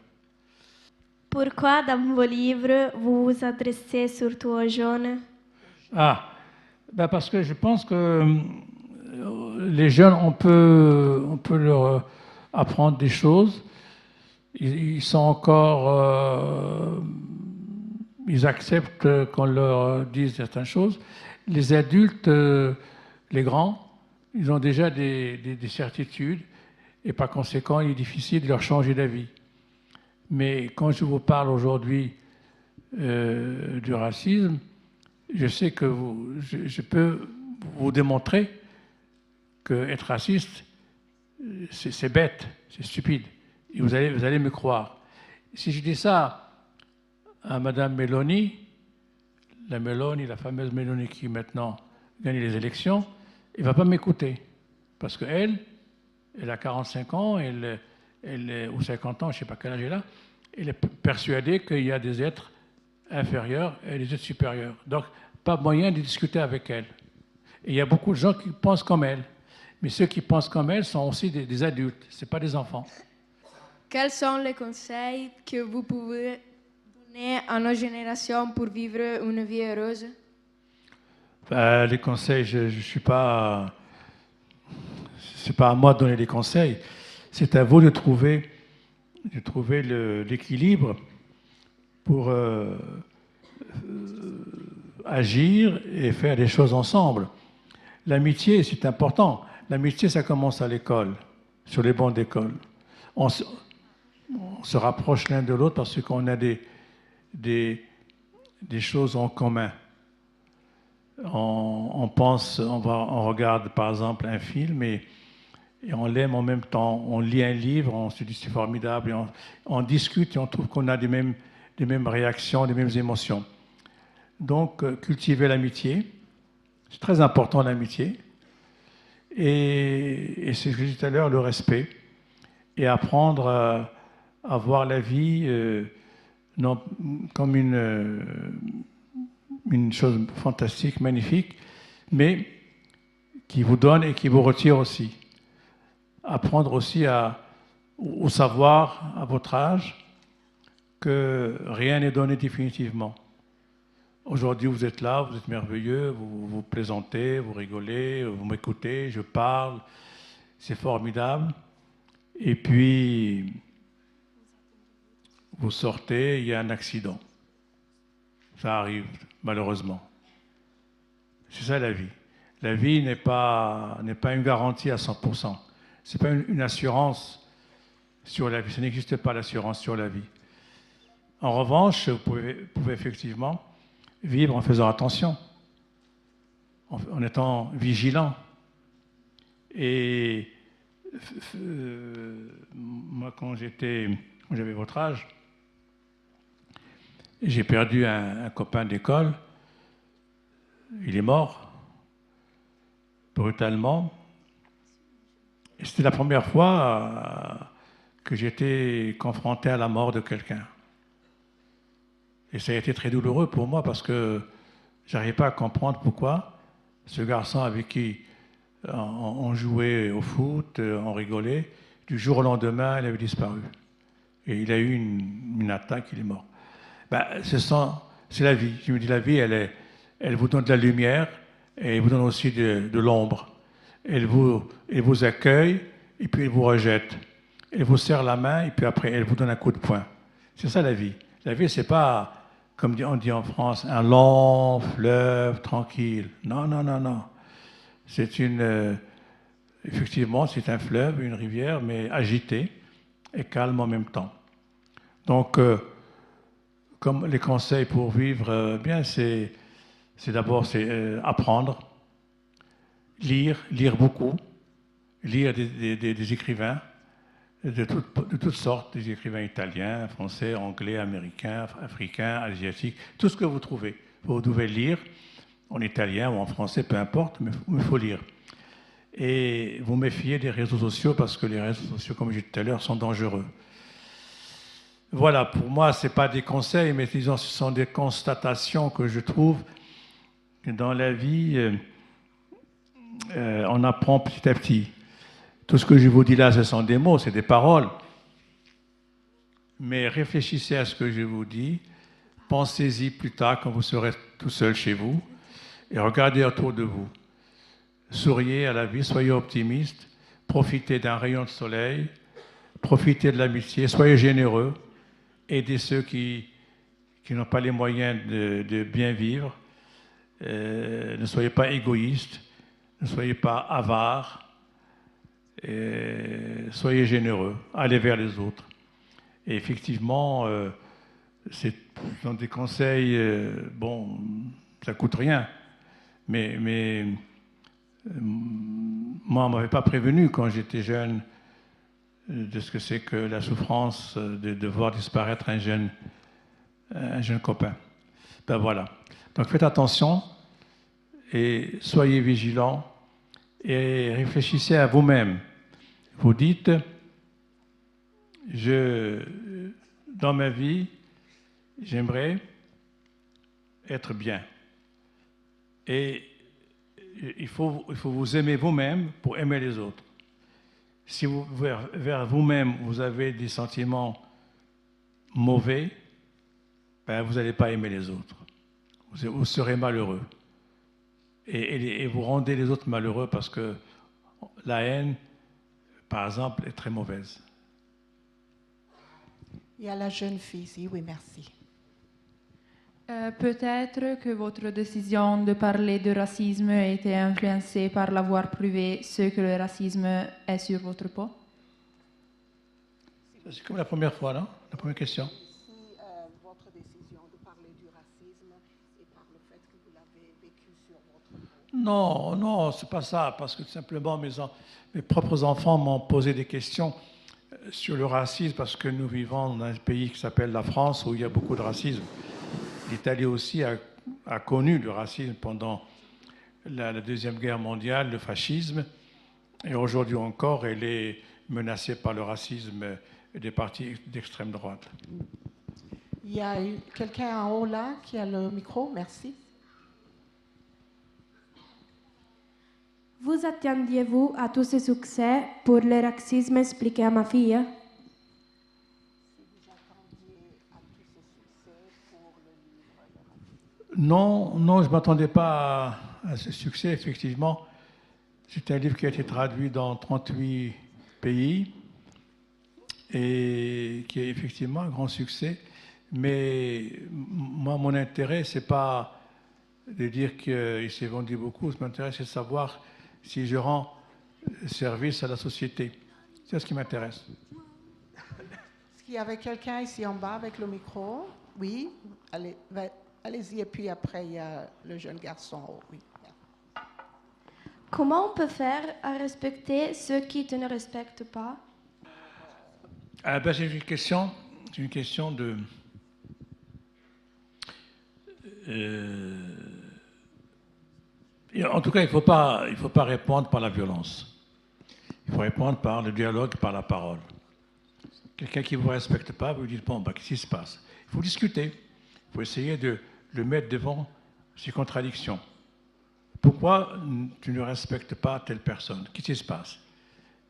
Pourquoi dans vos livres vous vous adressez surtout aux jeunes? Parce que je pense que les jeunes, on peut leur apprendre des choses. Ils sont encore... ils acceptent qu'on leur dise certaines choses. Les adultes, les grands, ils ont déjà des certitudes et par conséquent, il est difficile de leur changer d'avis. Mais quand je vous parle aujourd'hui du racisme, je sais que je peux vous démontrer qu'être raciste, c'est bête, c'est stupide. Et vous allez me croire. Si je dis ça à Madame Meloni, la fameuse Meloni qui maintenant gagne les élections, elle ne va pas m'écouter. Parce qu'elle, elle a 45 ans, ou 50 ans, je ne sais pas quel âge elle a, elle est persuadée qu'il y a des êtres inférieurs et des êtres supérieurs. Donc, pas moyen de discuter avec elle. Et il y a beaucoup de gens qui pensent comme elle. Mais ceux qui pensent comme elle sont aussi des adultes, ce n'est pas des enfants. Quels sont les conseils que vous pouvez donner à nos générations pour vivre une vie heureuse? Les conseils, je ne suis pas... C'est pas à moi de donner des conseils. C'est à vous de trouver l'équilibre pour agir et faire des choses ensemble. L'amitié, c'est important. L'amitié, ça commence à l'école, sur les bancs d'école. On se rapproche l'un de l'autre parce qu'on a des choses en commun. On pense, on regarde par exemple un film et on l'aime en même temps. On lit un livre, on se dit c'est formidable, et on discute et on trouve qu'on a des mêmes réactions, des mêmes émotions. Donc, cultiver l'amitié, c'est très important l'amitié. Et c'est ce que je disais tout à l'heure, le respect. Et apprendre à voir la vie non, comme une chose fantastique, magnifique, mais qui vous donne et qui vous retire aussi. Apprendre aussi au savoir, à votre âge, que rien n'est donné définitivement. Aujourd'hui, vous êtes là, vous êtes merveilleux, vous plaisantez, vous rigolez, vous m'écoutez, je parle, c'est formidable. Et puis, vous sortez, il y a un accident. Ça arrive, malheureusement. C'est ça la vie. La vie n'est pas une garantie à 100%. Ce n'est pas une assurance sur la vie. Ça n'existe pas l'assurance sur la vie. En revanche, vous pouvez effectivement vivre en faisant attention, en étant vigilant. Et moi, quand j'avais votre âge, j'ai perdu un copain d'école. Il est mort, brutalement. Et c'était la première fois que j'étais confronté à la mort de quelqu'un. Et ça a été très douloureux pour moi parce que je n'arrivais pas à comprendre pourquoi ce garçon avec qui on jouait au foot, on rigolait, du jour au lendemain, il avait disparu. Et il a eu une attaque, il est mort. C'est la vie. Je me dis, la vie, elle vous donne de la lumière et elle vous donne aussi de l'ombre. Elle vous accueille et puis elle vous rejette. Elle vous serre la main et puis après, elle vous donne un coup de poing. C'est ça la vie. La vie, c'est pas, comme on dit en France, un long fleuve tranquille. Non, non, non, non. C'est effectivement, c'est un fleuve, une rivière, mais agitée et calme en même temps. Donc, comme les conseils pour vivre bien, c'est d'abord apprendre, lire beaucoup, lire des écrivains de toutes sortes, des écrivains italiens, français, anglais, américains, africains, asiatiques, tout ce que vous trouvez. Vous devez lire en italien ou en français, peu importe, mais il faut lire. Et vous méfiez des réseaux sociaux parce que les réseaux sociaux, comme je disais tout à l'heure, sont dangereux. Voilà, pour moi, ce n'est pas des conseils, mais disons, ce sont des constatations que je trouve que dans la vie, on apprend petit à petit. Tout ce que je vous dis là, ce sont des mots, c'est des paroles. Mais réfléchissez à ce que je vous dis, pensez-y plus tard quand vous serez tout seul chez vous, et regardez autour de vous. Souriez à la vie, soyez optimiste, profitez d'un rayon de soleil, profitez de l'amitié, soyez généreux, aidez ceux qui n'ont pas les moyens de bien vivre, ne soyez pas égoïstes, ne soyez pas avares, soyez généreux, allez vers les autres. Et effectivement, ce sont des conseils, bon, ça ne coûte rien, mais moi, on ne m'avait pas prévenu quand j'étais jeune de ce que c'est que la souffrance de voir disparaître un jeune un jeune copain. Ben voilà. Donc faites attention et soyez vigilants et réfléchissez à vous-même. Vous dites, dans ma vie, j'aimerais être bien. Et il faut vous aimer vous-même pour aimer les autres. Si vers vous-même, vous avez des sentiments mauvais, ben, vous n'allez pas aimer les autres. Vous serez malheureux. Et vous rendez les autres malheureux parce que la haine, par exemple, est très mauvaise. Il y a la jeune fille ici, oui, merci. Peut-être que votre décision de parler de racisme a été influencée par l'avoir prouvé ce que le racisme est sur votre peau. C'est comme la première fois, non? La première question. Si votre décision de parler du racisme est par le fait que vous l'avez vécu sur votre peau. Non, non, c'est pas ça, parce que tout simplement mes propres enfants m'ont posé des questions sur le racisme, parce que nous vivons dans un pays qui s'appelle la France, où il y a beaucoup de racisme. L'Italie aussi a connu le racisme pendant la Deuxième Guerre mondiale, le fascisme, et aujourd'hui encore, elle est menacée par le racisme des partis d'extrême droite. Il y a quelqu'un en haut là qui a le micro, merci. Vous attendiez-vous à tous ces succès pour le racisme expliqué à ma fille? Non, non, je ne m'attendais pas à ce succès, effectivement. C'est un livre qui a été traduit dans 38 pays et qui est effectivement un grand succès. Mais moi, mon intérêt, ce n'est pas de dire qu'il s'est vendu beaucoup. Ce qui m'intéresse, c'est de savoir si je rends service à la société. C'est ce qui m'intéresse. Est-ce qu'il y avait quelqu'un ici en bas avec le micro? Oui, allez-y. Et puis après, il y a le jeune garçon. Oui. Comment on peut faire à respecter ceux qui ne respectent pas? C'est une question de... En tout cas, il ne faut pas répondre par la violence. Il faut répondre par le dialogue, par la parole. Quelqu'un qui ne vous respecte pas, vous lui dites, bon, qu'est-ce qui se passe? Il faut discuter. Il faut essayer de le mettre devant ses contradictions. Pourquoi tu ne respectes pas telle personne? Qu'est-ce qui se passe?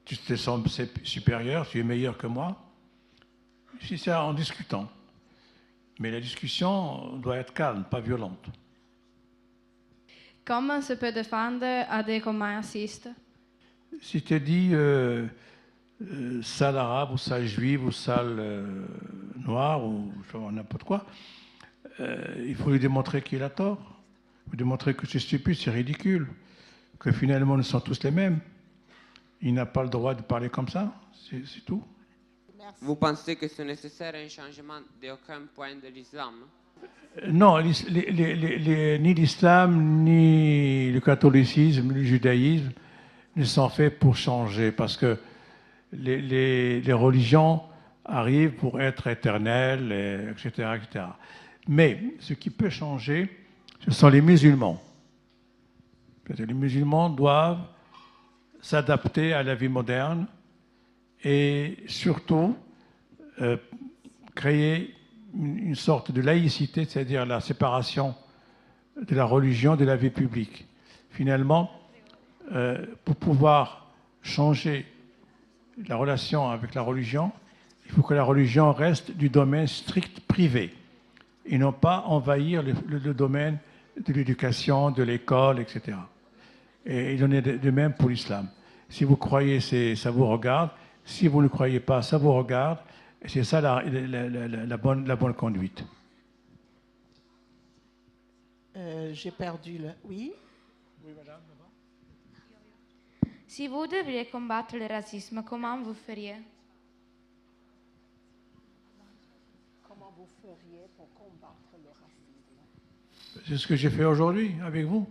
Tu te sens supérieur, tu es meilleur que moi? C'est ça, en discutant. Mais la discussion doit être calme, pas violente. Comment se peut défendre à des racistes? Si tu dis sale arabe ou sale juive ou sale noire ou n'importe quoi, il faut lui démontrer qu'il a tort. Il faut démontrer que c'est stupide, c'est ridicule, que finalement nous sommes tous les mêmes. Il n'a pas le droit de parler comme ça, c'est tout. Vous pensez que c'est nécessaire un changement d'aucun point de l'islam? Non, ni l'islam, ni le catholicisme, ni le judaïsme ne sont faits pour changer, parce que les religions arrivent pour être éternelles, etc., etc. Mais ce qui peut changer, ce sont les musulmans. Les musulmans doivent s'adapter à la vie moderne et surtout créer une sorte de laïcité, c'est-à-dire la séparation de la religion de la vie publique. Finalement, pour pouvoir changer la relation avec la religion, il faut que la religion reste du domaine strict privé et non pas envahir le domaine de l'éducation, de l'école, etc. Et il en est de même pour l'islam. Si vous croyez, ça vous regarde. Si vous ne croyez pas, ça vous regarde. Et c'est ça la bonne conduite. J'ai perdu le... Oui? Oui, madame. Si vous devriez combattre le racisme, comment vous feriez? Comment vous feriez pour combattre le racisme? C'est ce que j'ai fait aujourd'hui avec vous.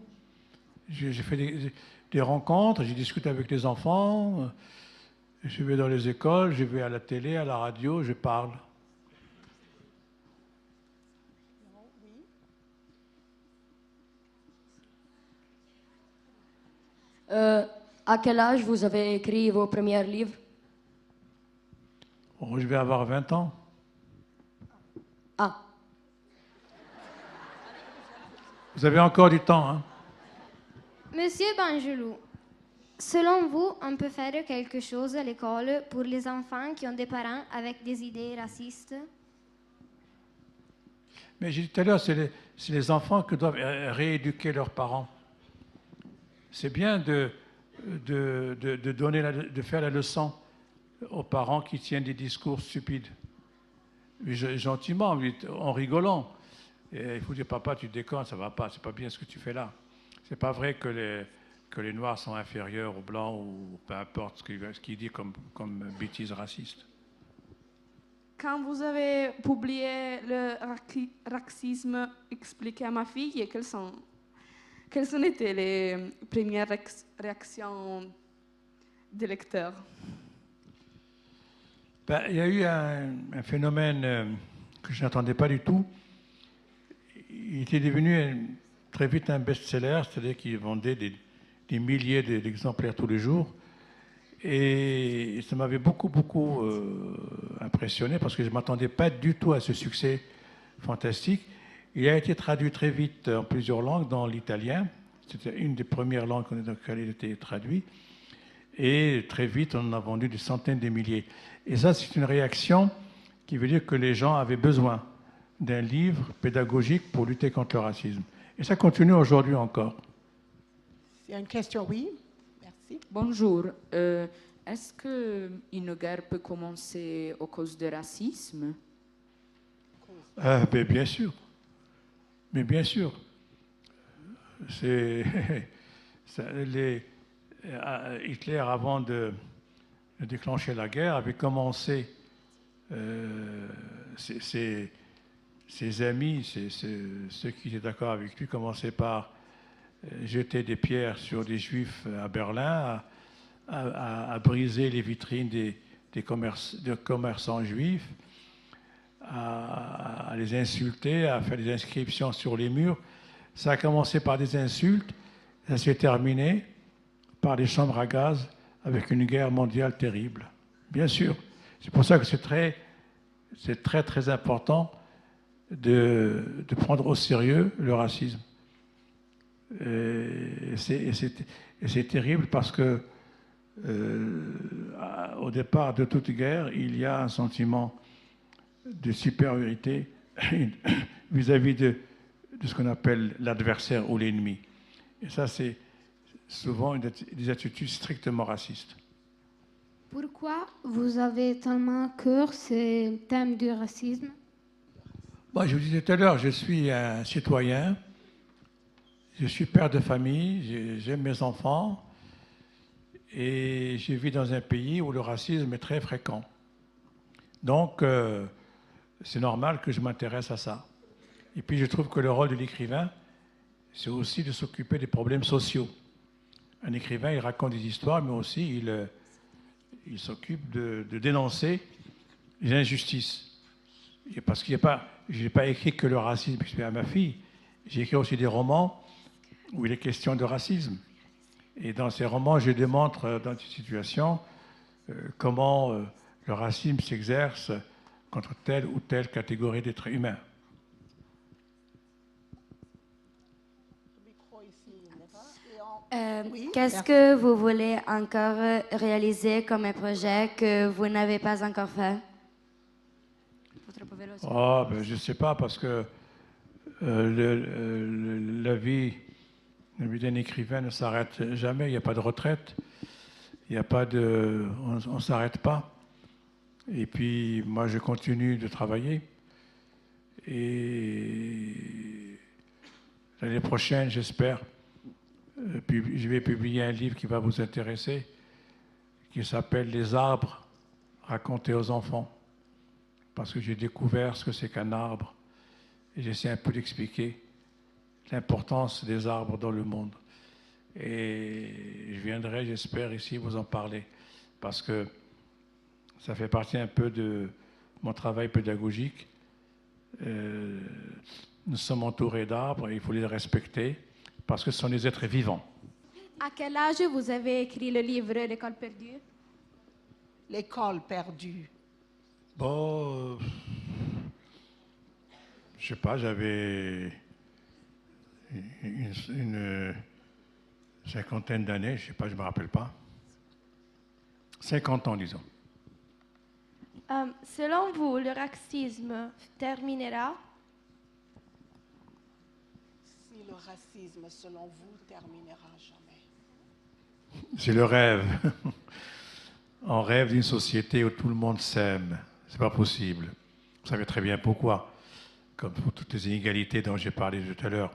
J'ai fait des rencontres, j'ai discuté avec les enfants, je vais dans les écoles, je vais à la télé, à la radio, je parle. À quel âge vous avez écrit vos premiers livres? Oh, je vais avoir 20 ans. Ah. Vous avez encore du temps, hein? Monsieur Bangelou, selon vous, on peut faire quelque chose à l'école pour les enfants qui ont des parents avec des idées racistes? Mais j'ai dit tout à l'heure, c'est les enfants qui doivent rééduquer leurs parents. C'est bien de faire la leçon aux parents qui tiennent des discours stupides. Gentiment, en rigolant. Et il faut dire, papa, tu déconnes, ça va pas, c'est pas bien ce que tu fais là. C'est pas vrai que les Noirs sont inférieurs aux Blancs ou peu importe ce qu'il dit comme bêtise raciste. Quand vous avez publié le racisme expliqué à ma fille, quelles ont été les premières réactions des lecteurs? Ben, il y a eu un phénomène que je n'attendais pas du tout. Il était devenu très vite un best-seller, c'est-à-dire qu'il vendait des milliers d'exemplaires tous les jours. Et ça m'avait beaucoup impressionné parce que je ne m'attendais pas du tout à ce succès fantastique. Il a été traduit très vite en plusieurs langues, dans l'italien. C'était une des premières langues dans lesquelles il était traduit. Et très vite, on en a vendu des centaines de milliers. Et ça, c'est une réaction qui veut dire que les gens avaient besoin d'un livre pédagogique pour lutter contre le racisme. Et ça continue aujourd'hui encore. Il y a une question, oui. Merci. Bonjour. Est-ce qu'une guerre peut commencer à cause du racisme? Mais bien sûr. Mais bien sûr. Hitler, avant de déclencher la guerre, avait commencé ses amis, ceux qui étaient d'accord avec lui, commençaient par jeter des pierres sur des juifs à Berlin, à briser les vitrines des commerçants juifs, à les insulter, à faire des inscriptions sur les murs. Ça a commencé par des insultes, ça s'est terminé par des chambres à gaz avec une guerre mondiale terrible. Bien sûr. C'est pour ça que c'est très important de prendre au sérieux le racisme. Et c'est terrible parce que au départ de toute guerre, il y a un sentiment de supériorité vis-à-vis de ce qu'on appelle l'adversaire ou l'ennemi. Et ça, c'est souvent des attitudes strictement racistes. Pourquoi vous avez tellement à cœur ce thème du racisme? Moi, je vous disais tout à l'heure, je suis un citoyen, je suis père de famille, j'aime mes enfants et je vis dans un pays où le racisme est très fréquent. Donc, c'est normal que je m'intéresse à ça. Et puis, je trouve que le rôle de l'écrivain, c'est aussi de s'occuper des problèmes sociaux. Un écrivain, il raconte des histoires, mais aussi il s'occupe de dénoncer les injustices. Et parce que je n'ai pas écrit que le racisme expliqué à ma fille, j'ai écrit aussi des romans où il est question de racisme. Et dans ces romans, je démontre dans ces situations comment le racisme s'exerce contre telle ou telle catégorie d'êtres humains. Qu'est-ce que vous voulez encore réaliser comme un projet que vous n'avez pas encore fait? Oh, ben, je ne sais pas, parce que la vie d'un écrivain ne s'arrête jamais, il n'y a pas de retraite, on ne s'arrête pas. Et puis, moi, je continue de travailler. Et l'année prochaine, j'espère, je vais publier un livre qui va vous intéresser, qui s'appelle « Les arbres racontés aux enfants ». Parce que j'ai découvert ce que c'est qu'un arbre. Et j'essaie un peu d'expliquer l'importance des arbres dans le monde. Et je viendrai, j'espère, ici vous en parler. Parce que ça fait partie un peu de mon travail pédagogique. Nous sommes entourés d'arbres et il faut les respecter parce que ce sont des êtres vivants. À quel âge vous avez écrit le livre L'école perdue? L'école perdue. Bon, je sais pas, j'avais une cinquantaine d'années, je sais pas, je me rappelle pas. 50 ans, disons. Selon vous, le racisme terminera? Si le racisme, selon vous, terminera jamais. C'est le rêve. On rêve d'une société où tout le monde s'aime. C'est pas possible. Vous savez très bien pourquoi. Comme pour toutes les inégalités dont j'ai parlé tout à l'heure.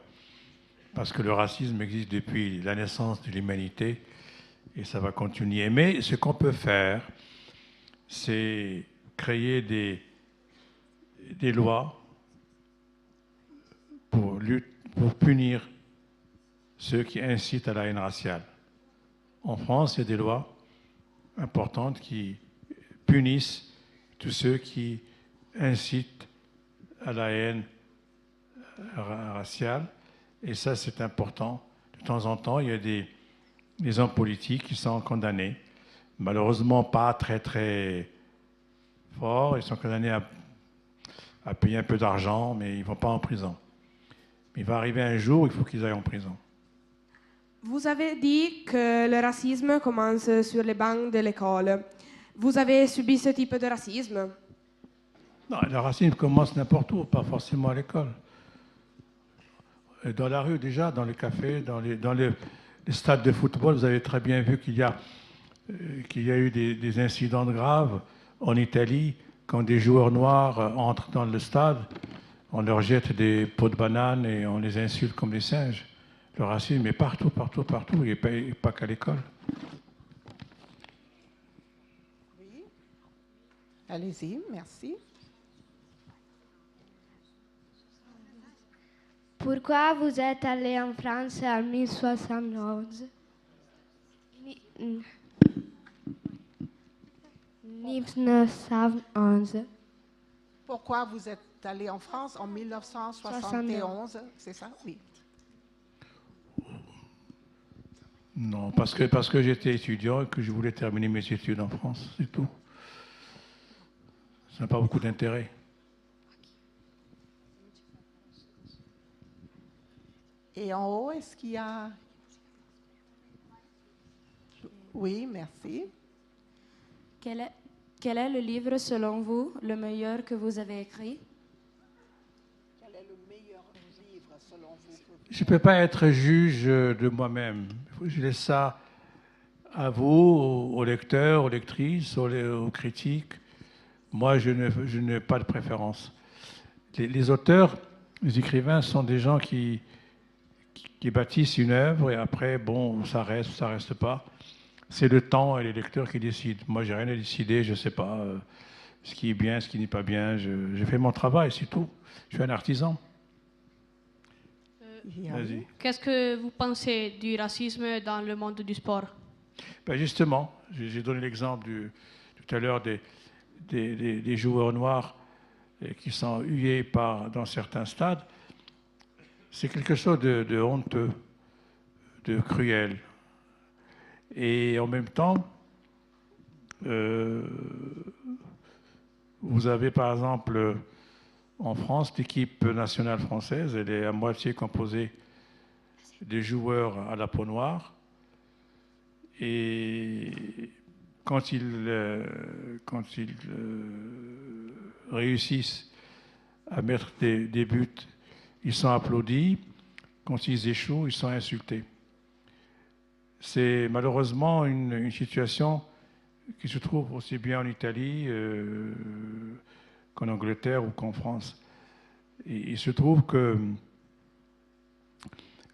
Parce que le racisme existe depuis la naissance de l'humanité et ça va continuer. Mais ce qu'on peut faire, c'est créer des lois pour punir ceux qui incitent à la haine raciale. En France, il y a des lois importantes qui punissent tous ceux qui incitent à la haine raciale. Et ça, c'est important. De temps en temps, il y a des hommes politiques qui sont condamnés. Malheureusement, pas très, très forts. Ils sont condamnés à payer un peu d'argent, mais ils ne vont pas en prison. Mais il va arriver un jour où il faut qu'ils aillent en prison. Vous avez dit que le racisme commence sur les bancs de l'école. Vous avez subi ce type de racisme? Non, le racisme commence n'importe où, pas forcément à l'école. Dans la rue déjà, dans les cafés, dans les stades de football, vous avez très bien vu qu'il y a eu des incidents graves en Italie, quand des joueurs noirs entrent dans le stade, on leur jette des pots de banane et on les insulte comme des singes. Le racisme est partout, partout, partout, et pas qu'à l'école. Oui. Allez-y, merci. Pourquoi vous êtes allé en France en 1971? 1911. Pourquoi vous êtes allé en France en 1971? C'est ça? Oui. Non, parce que j'étais étudiant et que je voulais terminer mes études en France, c'est tout. Ça n'a pas beaucoup d'intérêt. Et en haut, est-ce qu'il y a... Oui, merci. Quel est le livre, selon vous, le meilleur que vous avez écrit? Quel est le meilleur livre, selon vous? Je ne peux pas être juge de moi-même. Je laisse ça à vous, aux lecteurs, aux lectrices, aux critiques. Moi, je n'ai pas de préférence. Les auteurs, les écrivains sont des gens qui bâtissent une œuvre et après, bon, ça reste ou ça reste pas. C'est le temps et les lecteurs qui décident. Moi, j'ai rien à décider, je ne sais pas ce qui est bien, ce qui n'est pas bien. Je fais mon travail, c'est tout. Je suis un artisan. Vas-y. Qu'est-ce que vous pensez du racisme dans le monde du sport? Ben justement, j'ai donné l'exemple tout à l'heure des joueurs noirs qui sont hués dans certains stades. C'est quelque chose de honteux, de cruel. Et en même temps, vous avez par exemple en France l'équipe nationale française, elle est à moitié composée de joueurs à la peau noire. Et quand ils réussissent à mettre des buts, ils sont applaudis. Quand ils échouent, ils sont insultés. C'est malheureusement une situation qui se trouve aussi bien en Italie qu'en Angleterre ou qu'en France. Et il se trouve que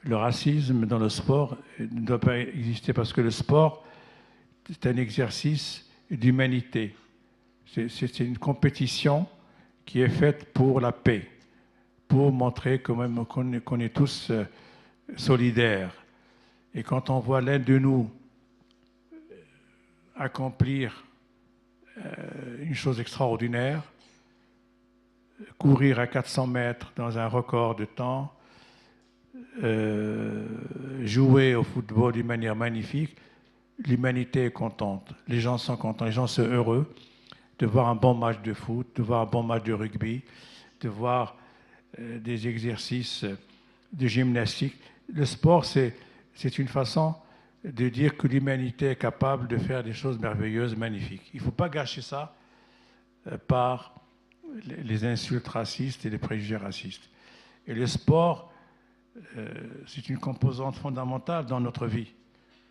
le racisme dans le sport ne doit pas exister parce que le sport, c'est un exercice d'humanité. C'est une compétition qui est faite pour la paix, pour montrer quand même qu'on est tous solidaires. Et quand on voit l'un de nous accomplir une chose extraordinaire, courir à 400 mètres dans un record de temps, jouer au football d'une manière magnifique, l'humanité est contente, les gens sont contents, les gens sont heureux de voir un bon match de foot, de voir un bon match de rugby, de voir des exercices de gymnastique. Le sport, c'est une façon de dire que l'humanité est capable de faire des choses merveilleuses, magnifiques. Il ne faut pas gâcher ça par les insultes racistes et les préjugés racistes. Et le sport, c'est une composante fondamentale dans notre vie.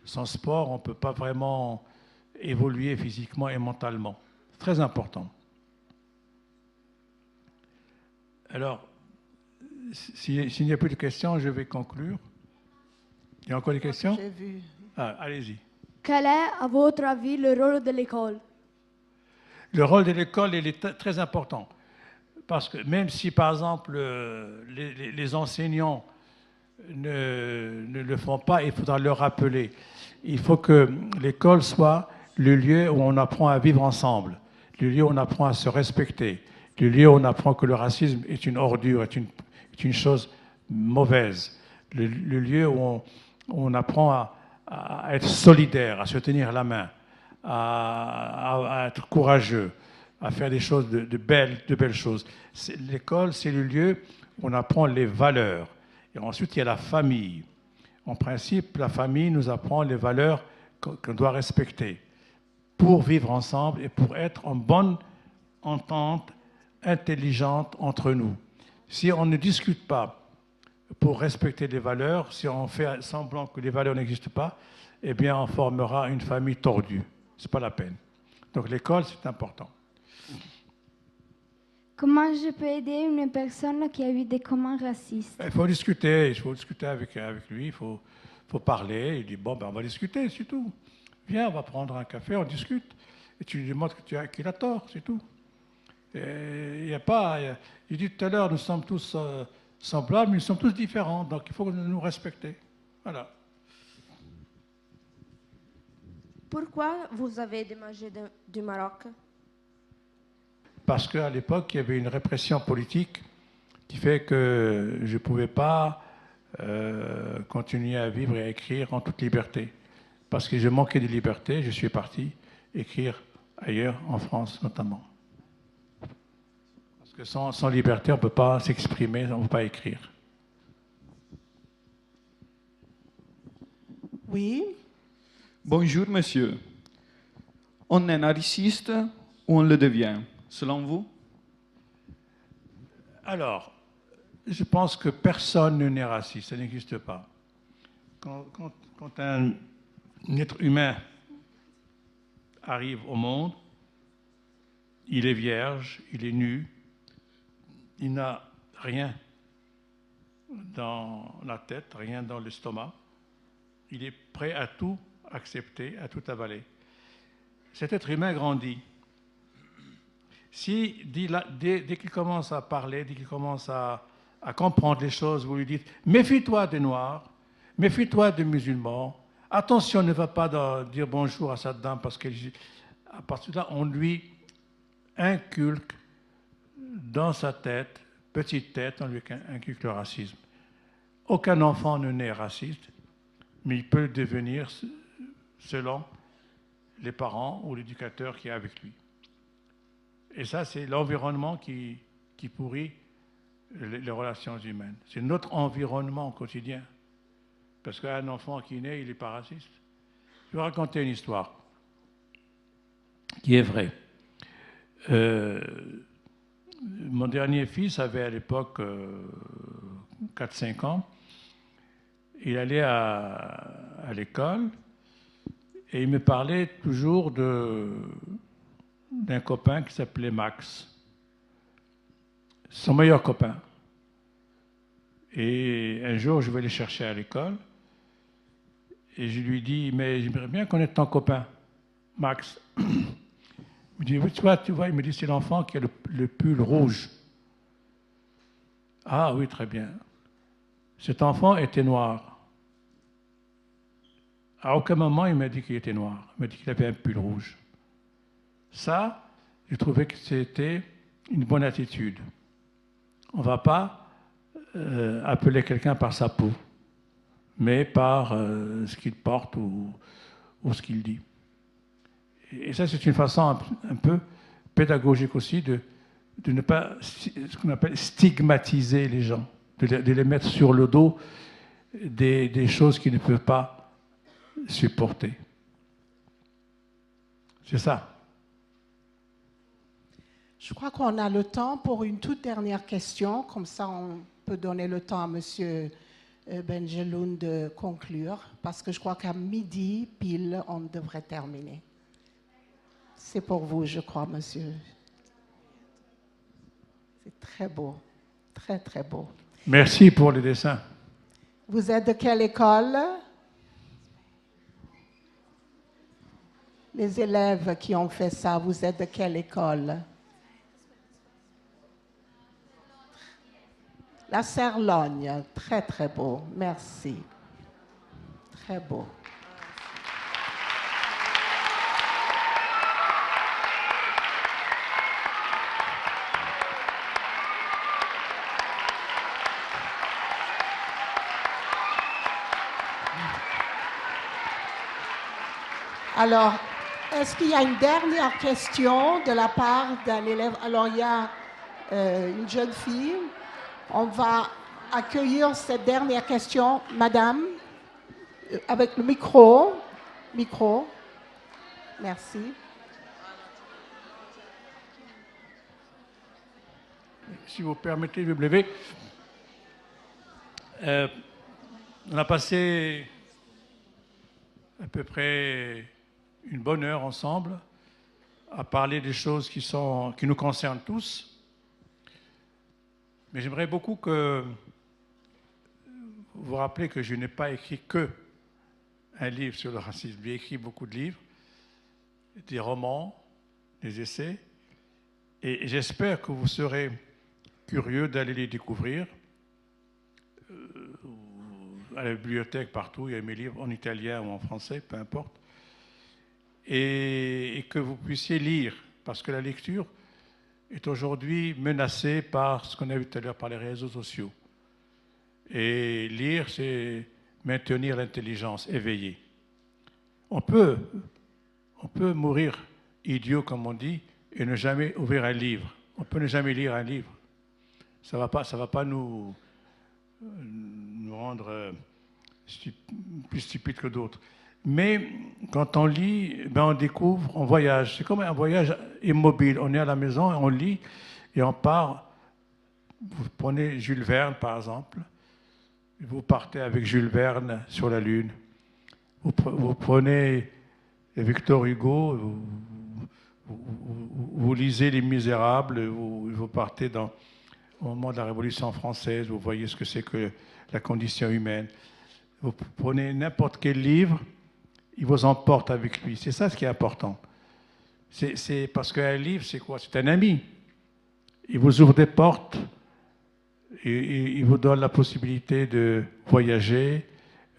Sans sport, on ne peut pas vraiment évoluer physiquement et mentalement. C'est très important. Alors, s'il n'y a plus de questions, je vais conclure. Il y a encore des questions? J'ai vu. Ah, allez-y. Quel est, à votre avis, le rôle de l'école? Le rôle de l'école, il est très important. Parce que même si, par exemple, les enseignants ne le font pas, il faudra leur rappeler. Il faut que l'école soit le lieu où on apprend à vivre ensemble, le lieu où on apprend à se respecter, le lieu où on apprend que le racisme est une ordure, est une chose mauvaise, le lieu où on apprend à être solidaire, à se tenir la main, à être courageux, à faire des choses de belles choses. L'école, c'est le lieu où on apprend les valeurs. Et ensuite, il y a la famille. En principe, la famille nous apprend les valeurs qu'on doit respecter pour vivre ensemble et pour être en bonne entente intelligente entre nous. Si on ne discute pas pour respecter les valeurs, si on fait semblant que les valeurs n'existent pas, eh bien, on formera une famille tordue. Ce n'est pas la peine. Donc, l'école, c'est important. Comment je peux aider une personne qui a eu des commentaires racistes? Il faut discuter avec lui, il faut parler. Il dit, bon, ben, on va discuter, c'est tout. Viens, on va prendre un café, on discute. Et tu lui demandes qu'il a tort, c'est tout. Il n'y a pas... Il dit tout à l'heure, nous sommes tous semblables, mais nous sommes tous différents, donc il faut nous respecter. Voilà. Pourquoi vous avez déménagé du Maroc? Parce qu'à l'époque, il y avait une répression politique qui fait que je ne pouvais pas continuer à vivre et à écrire en toute liberté. Parce que je manquais de liberté, je suis parti écrire ailleurs, en France notamment. Parce que sans liberté, on ne peut pas s'exprimer, on ne peut pas écrire. Oui. Bonjour, monsieur. On est narcissiste ou on le devient, selon vous? Alors, je pense que personne n'est raciste, ça n'existe pas. Quand un être humain arrive au monde, il est vierge, il est nu, il n'a rien dans la tête, rien dans l'estomac. Il est prêt à tout accepter, à tout avaler. Cet être humain grandit. Si, dès qu'il commence à parler, dès qu'il commence à comprendre les choses, vous lui dites « Méfie-toi des Noirs, méfie-toi des musulmans, attention, ne va pas dire bonjour à cette dame parce qu'à partir de là, on lui inculque dans sa tête, petite tête, on lui inculque le racisme. Aucun enfant ne naît raciste, mais il peut le devenir selon les parents ou l'éducateur qui est avec lui. Et ça, c'est l'environnement qui pourrit les relations humaines. C'est notre environnement quotidien. Parce qu'un enfant qui naît, il n'est pas raciste. Je vais raconter une histoire qui est vraie. Mon dernier fils avait à l'époque 4-5 ans. Il allait à l'école et il me parlait toujours d'un copain qui s'appelait Max. Son meilleur copain. Et un jour, je vais le chercher à l'école et je lui dis, mais j'aimerais bien connaître ton copain, Max. Il me dit, oui, tu vois, il me dit, c'est l'enfant qui a le pull rouge. Ah oui, très bien. Cet enfant était noir. À aucun moment, il m'a dit qu'il était noir. Il m'a dit qu'il avait un pull rouge. Ça, je trouvais que c'était une bonne attitude. On ne va pas appeler quelqu'un par sa peau. mais par ce qu'il porte ou ce qu'il dit. Et ça, c'est une façon un peu pédagogique aussi de ne pas, ce qu'on appelle stigmatiser les gens, de les mettre sur le dos des choses qu'ils ne peuvent pas supporter. C'est ça. Je crois qu'on a le temps pour une toute dernière question, comme ça on peut donner le temps à M. Benjeloun de conclure, parce que je crois qu'à midi, pile, on devrait terminer. C'est pour vous, je crois, monsieur. C'est très beau, très, très beau. Merci pour les dessins. Vous êtes de quelle école? Les élèves qui ont fait ça, vous êtes de quelle école? La Serlogne, très très beau, merci. Très beau. Alors, est-ce qu'il y a une dernière question de la part d'un élève? Alors, il y a une jeune fille. On va accueillir cette dernière question, madame, avec le micro. Micro. Merci. Si vous permettez de me lever. On a passé à peu près une bonne heure ensemble à parler des choses qui nous concernent tous. Mais j'aimerais beaucoup que vous vous rappelez que je n'ai pas écrit que un livre sur le racisme. J'ai écrit beaucoup de livres, des romans, des essais, et j'espère que vous serez curieux d'aller les découvrir. À la bibliothèque, partout, il y a mes livres en italien ou en français, peu importe. Et que vous puissiez lire, parce que la lecture est aujourd'hui menacée par ce qu'on a vu tout à l'heure, par les réseaux sociaux. Et lire, c'est maintenir l'intelligence éveillée. On peut mourir idiot, comme on dit, et ne jamais ouvrir un livre. On peut ne jamais lire un livre. Ça va pas nous rendre plus stupides que d'autres. Mais quand on lit, on découvre, on voyage. C'est comme un voyage immobile. On est à la maison, on lit et on part. Vous prenez Jules Verne, par exemple. Vous partez avec Jules Verne sur la Lune. Vous prenez Victor Hugo, vous lisez Les Misérables, vous partez au moment de la Révolution française, vous voyez ce que c'est que la condition humaine. Vous prenez n'importe quel livre, il vous emporte avec lui. C'est ça ce qui est important. C'est parce qu'un livre, c'est quoi? C'est un ami. Il vous ouvre des portes, et il vous donne la possibilité de voyager,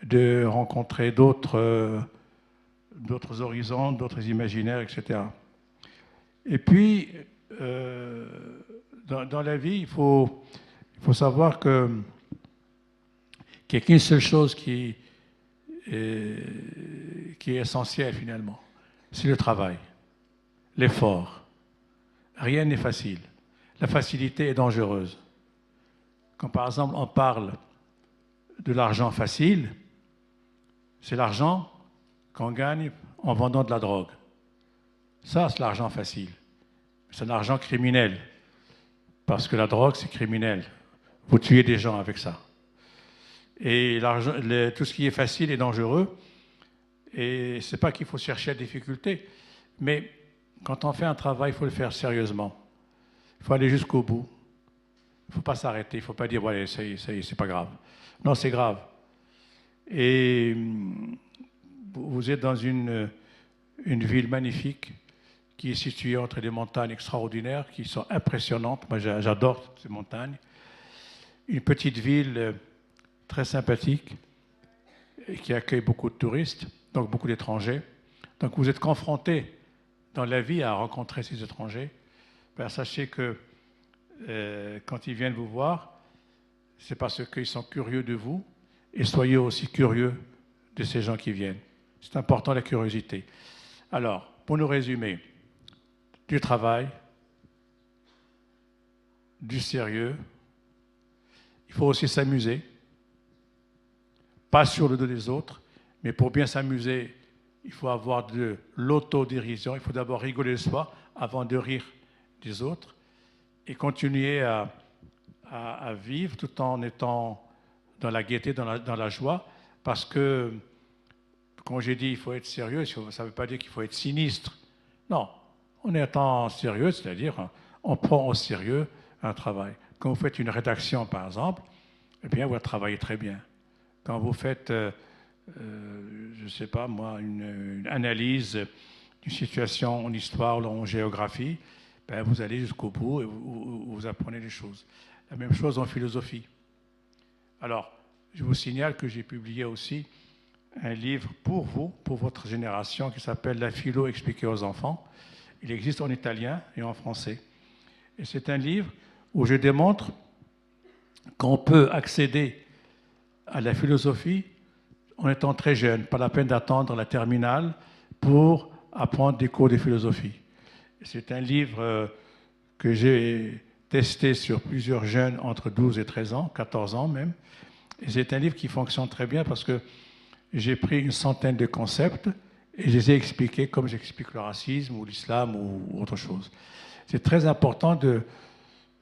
de rencontrer d'autres horizons, d'autres imaginaires, etc. Et puis, dans la vie, il faut savoir qu'il n'y a qu'une seule chose qui est essentielle finalement, c'est le travail, l'effort. Rien n'est facile. La facilité est dangereuse. Quand par exemple on parle de l'argent facile, c'est l'argent qu'on gagne en vendant de la drogue. Ça, c'est l'argent facile. C'est un argent criminel. Parce que la drogue, c'est criminel. Vous tuez des gens avec ça. Et tout ce qui est facile est dangereux. Et ce n'est pas qu'il faut chercher la difficulté. Mais quand on fait un travail, il faut le faire sérieusement. Il faut aller jusqu'au bout. Il ne faut pas s'arrêter. Il ne faut pas dire, ouais, ça y est, c'est pas grave. Non, c'est grave. Et vous êtes dans une ville magnifique qui est située entre des montagnes extraordinaires, qui sont impressionnantes. Moi, j'adore ces montagnes. Une petite ville très sympathique, qui accueille beaucoup de touristes, donc beaucoup d'étrangers. Donc vous êtes confrontés dans la vie à rencontrer ces étrangers. Ben, sachez que quand ils viennent vous voir, c'est parce qu'ils sont curieux de vous et soyez aussi curieux de ces gens qui viennent. C'est important la curiosité. Alors, pour nous résumer, du travail, du sérieux, il faut aussi s'amuser, pas sur le dos des autres, mais pour bien s'amuser, il faut avoir de l'autodérision, il faut d'abord rigoler de soi avant de rire des autres, et continuer à vivre tout en étant dans la gaieté, dans la joie, parce que, quand j'ai dit il faut être sérieux, ça ne veut pas dire qu'il faut être sinistre. Non, en étant sérieux, c'est-à-dire on prend au sérieux un travail. Quand vous faites une rédaction, par exemple, eh bien, vous travaillez très bien. Quand vous faites, je ne sais pas moi, une analyse d'une situation en histoire ou en géographie, ben, vous allez jusqu'au bout et vous apprenez les choses. La même chose en philosophie. Alors, je vous signale que j'ai publié aussi un livre pour vous, pour votre génération, qui s'appelle « La philo expliquée aux enfants ». Il existe en italien et en français. Et c'est un livre où je démontre qu'on peut accéder à la philosophie en étant très jeune, pas la peine d'attendre la terminale pour apprendre des cours de philosophie. C'est un livre que j'ai testé sur plusieurs jeunes entre 12 et 13 ans, 14 ans même. Et c'est un livre qui fonctionne très bien parce que j'ai pris une centaine de concepts et je les ai expliqués comme j'explique le racisme ou l'islam ou autre chose. C'est très important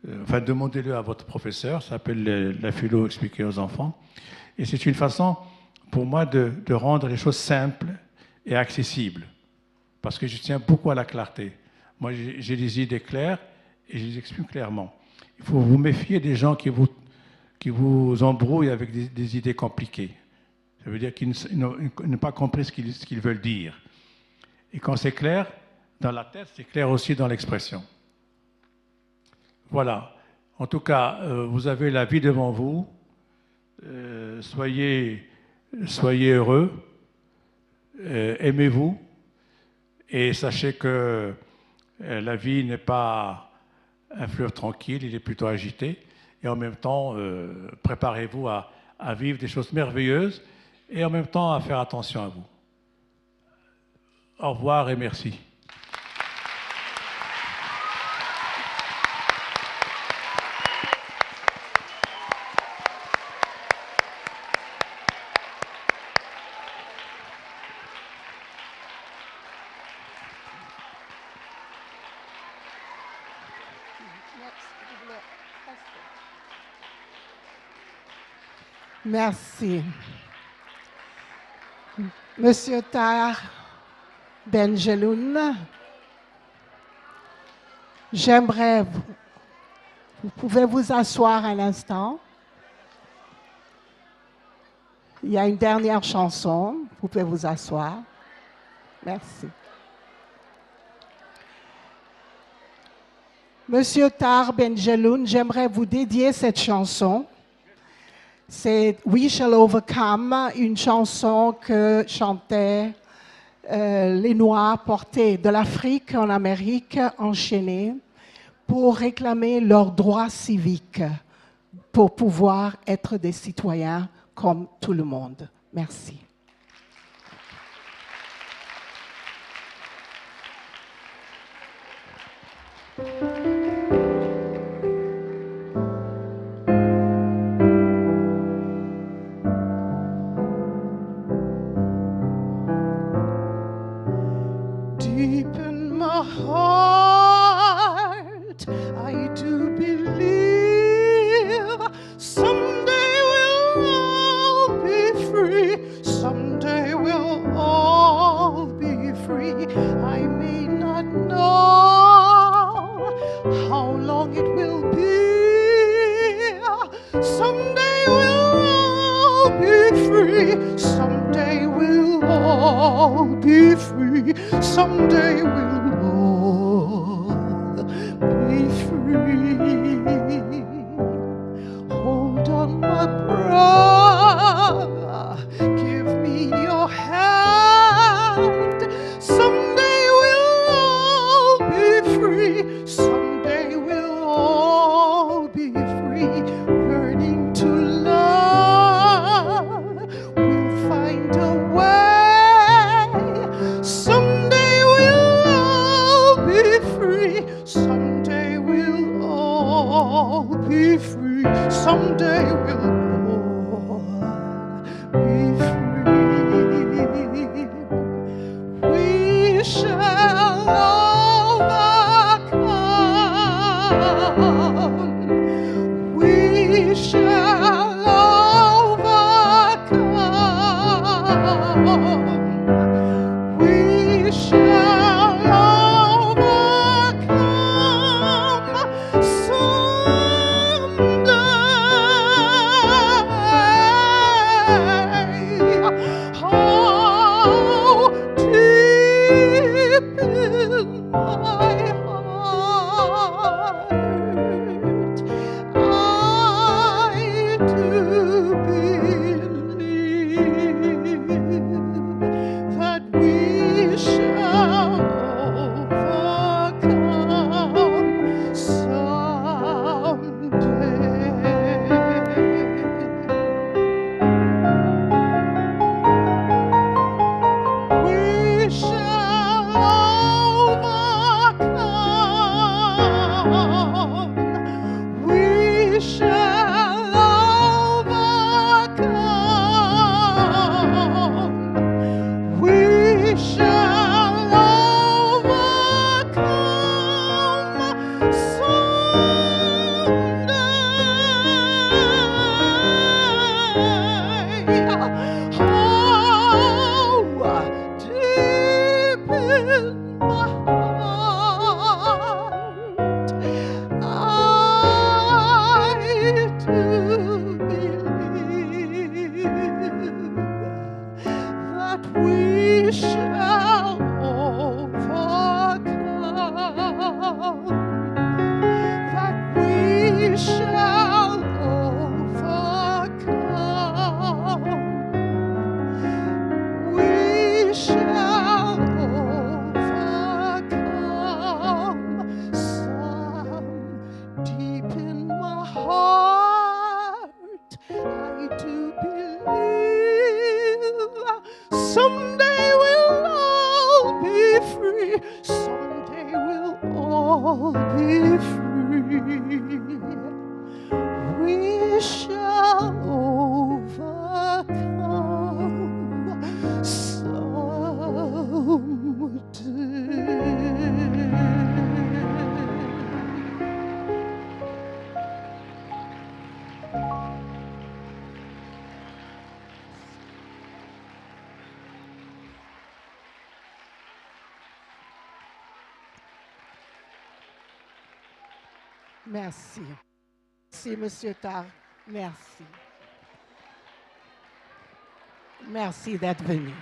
demandez-le à votre professeur, ça s'appelle la philo expliquée aux enfants. Et c'est une façon pour moi de rendre les choses simples et accessibles. Parce que je tiens beaucoup à la clarté. Moi, j'ai des idées claires et je les explique clairement. Il faut vous méfier des gens qui vous embrouillent avec des idées compliquées. Ça veut dire qu'ils n'ont pas compris ce qu'ils veulent dire. Et quand c'est clair dans la tête, c'est clair aussi dans l'expression. Voilà. En tout cas, vous avez la vie devant vous. Soyez heureux. Aimez-vous. Et sachez que la vie n'est pas un fleuve tranquille, il est plutôt agité. Et en même temps, préparez-vous à vivre des choses merveilleuses et en même temps à faire attention à vous. Au revoir et merci. Merci. Monsieur Tahar Benjeloun, j'aimerais, vous pouvez vous asseoir un instant. Il y a une dernière chanson, vous pouvez vous asseoir. Merci. Monsieur Tahar Benjeloun, j'aimerais vous dédier cette chanson. C'est We Shall Overcome, une chanson que chantaient les Noirs portés de l'Afrique en Amérique, enchaînés, pour réclamer leurs droits civiques, pour pouvoir être des citoyens comme tout le monde. Merci. Deep in my heart, I do believe someday we'll all be free. Someday we'll all be free. I may not know how long it will be. Someday we'll all be free. Someday we'll all be free. Someday we'll all be free. Hold on, my brother, give me your hand. Someday we'll all be free. Someday we'll all be free. Learning to love deep in my heart, I do believe that we shall overcome, that we shall overcome, we shall overcome. Some deep in my heart, I do believe someday we'll all be free. Someday we'll all be free. We shall overcome Merci. Merci, Monsieur Tar. Merci. Merci d'être venu.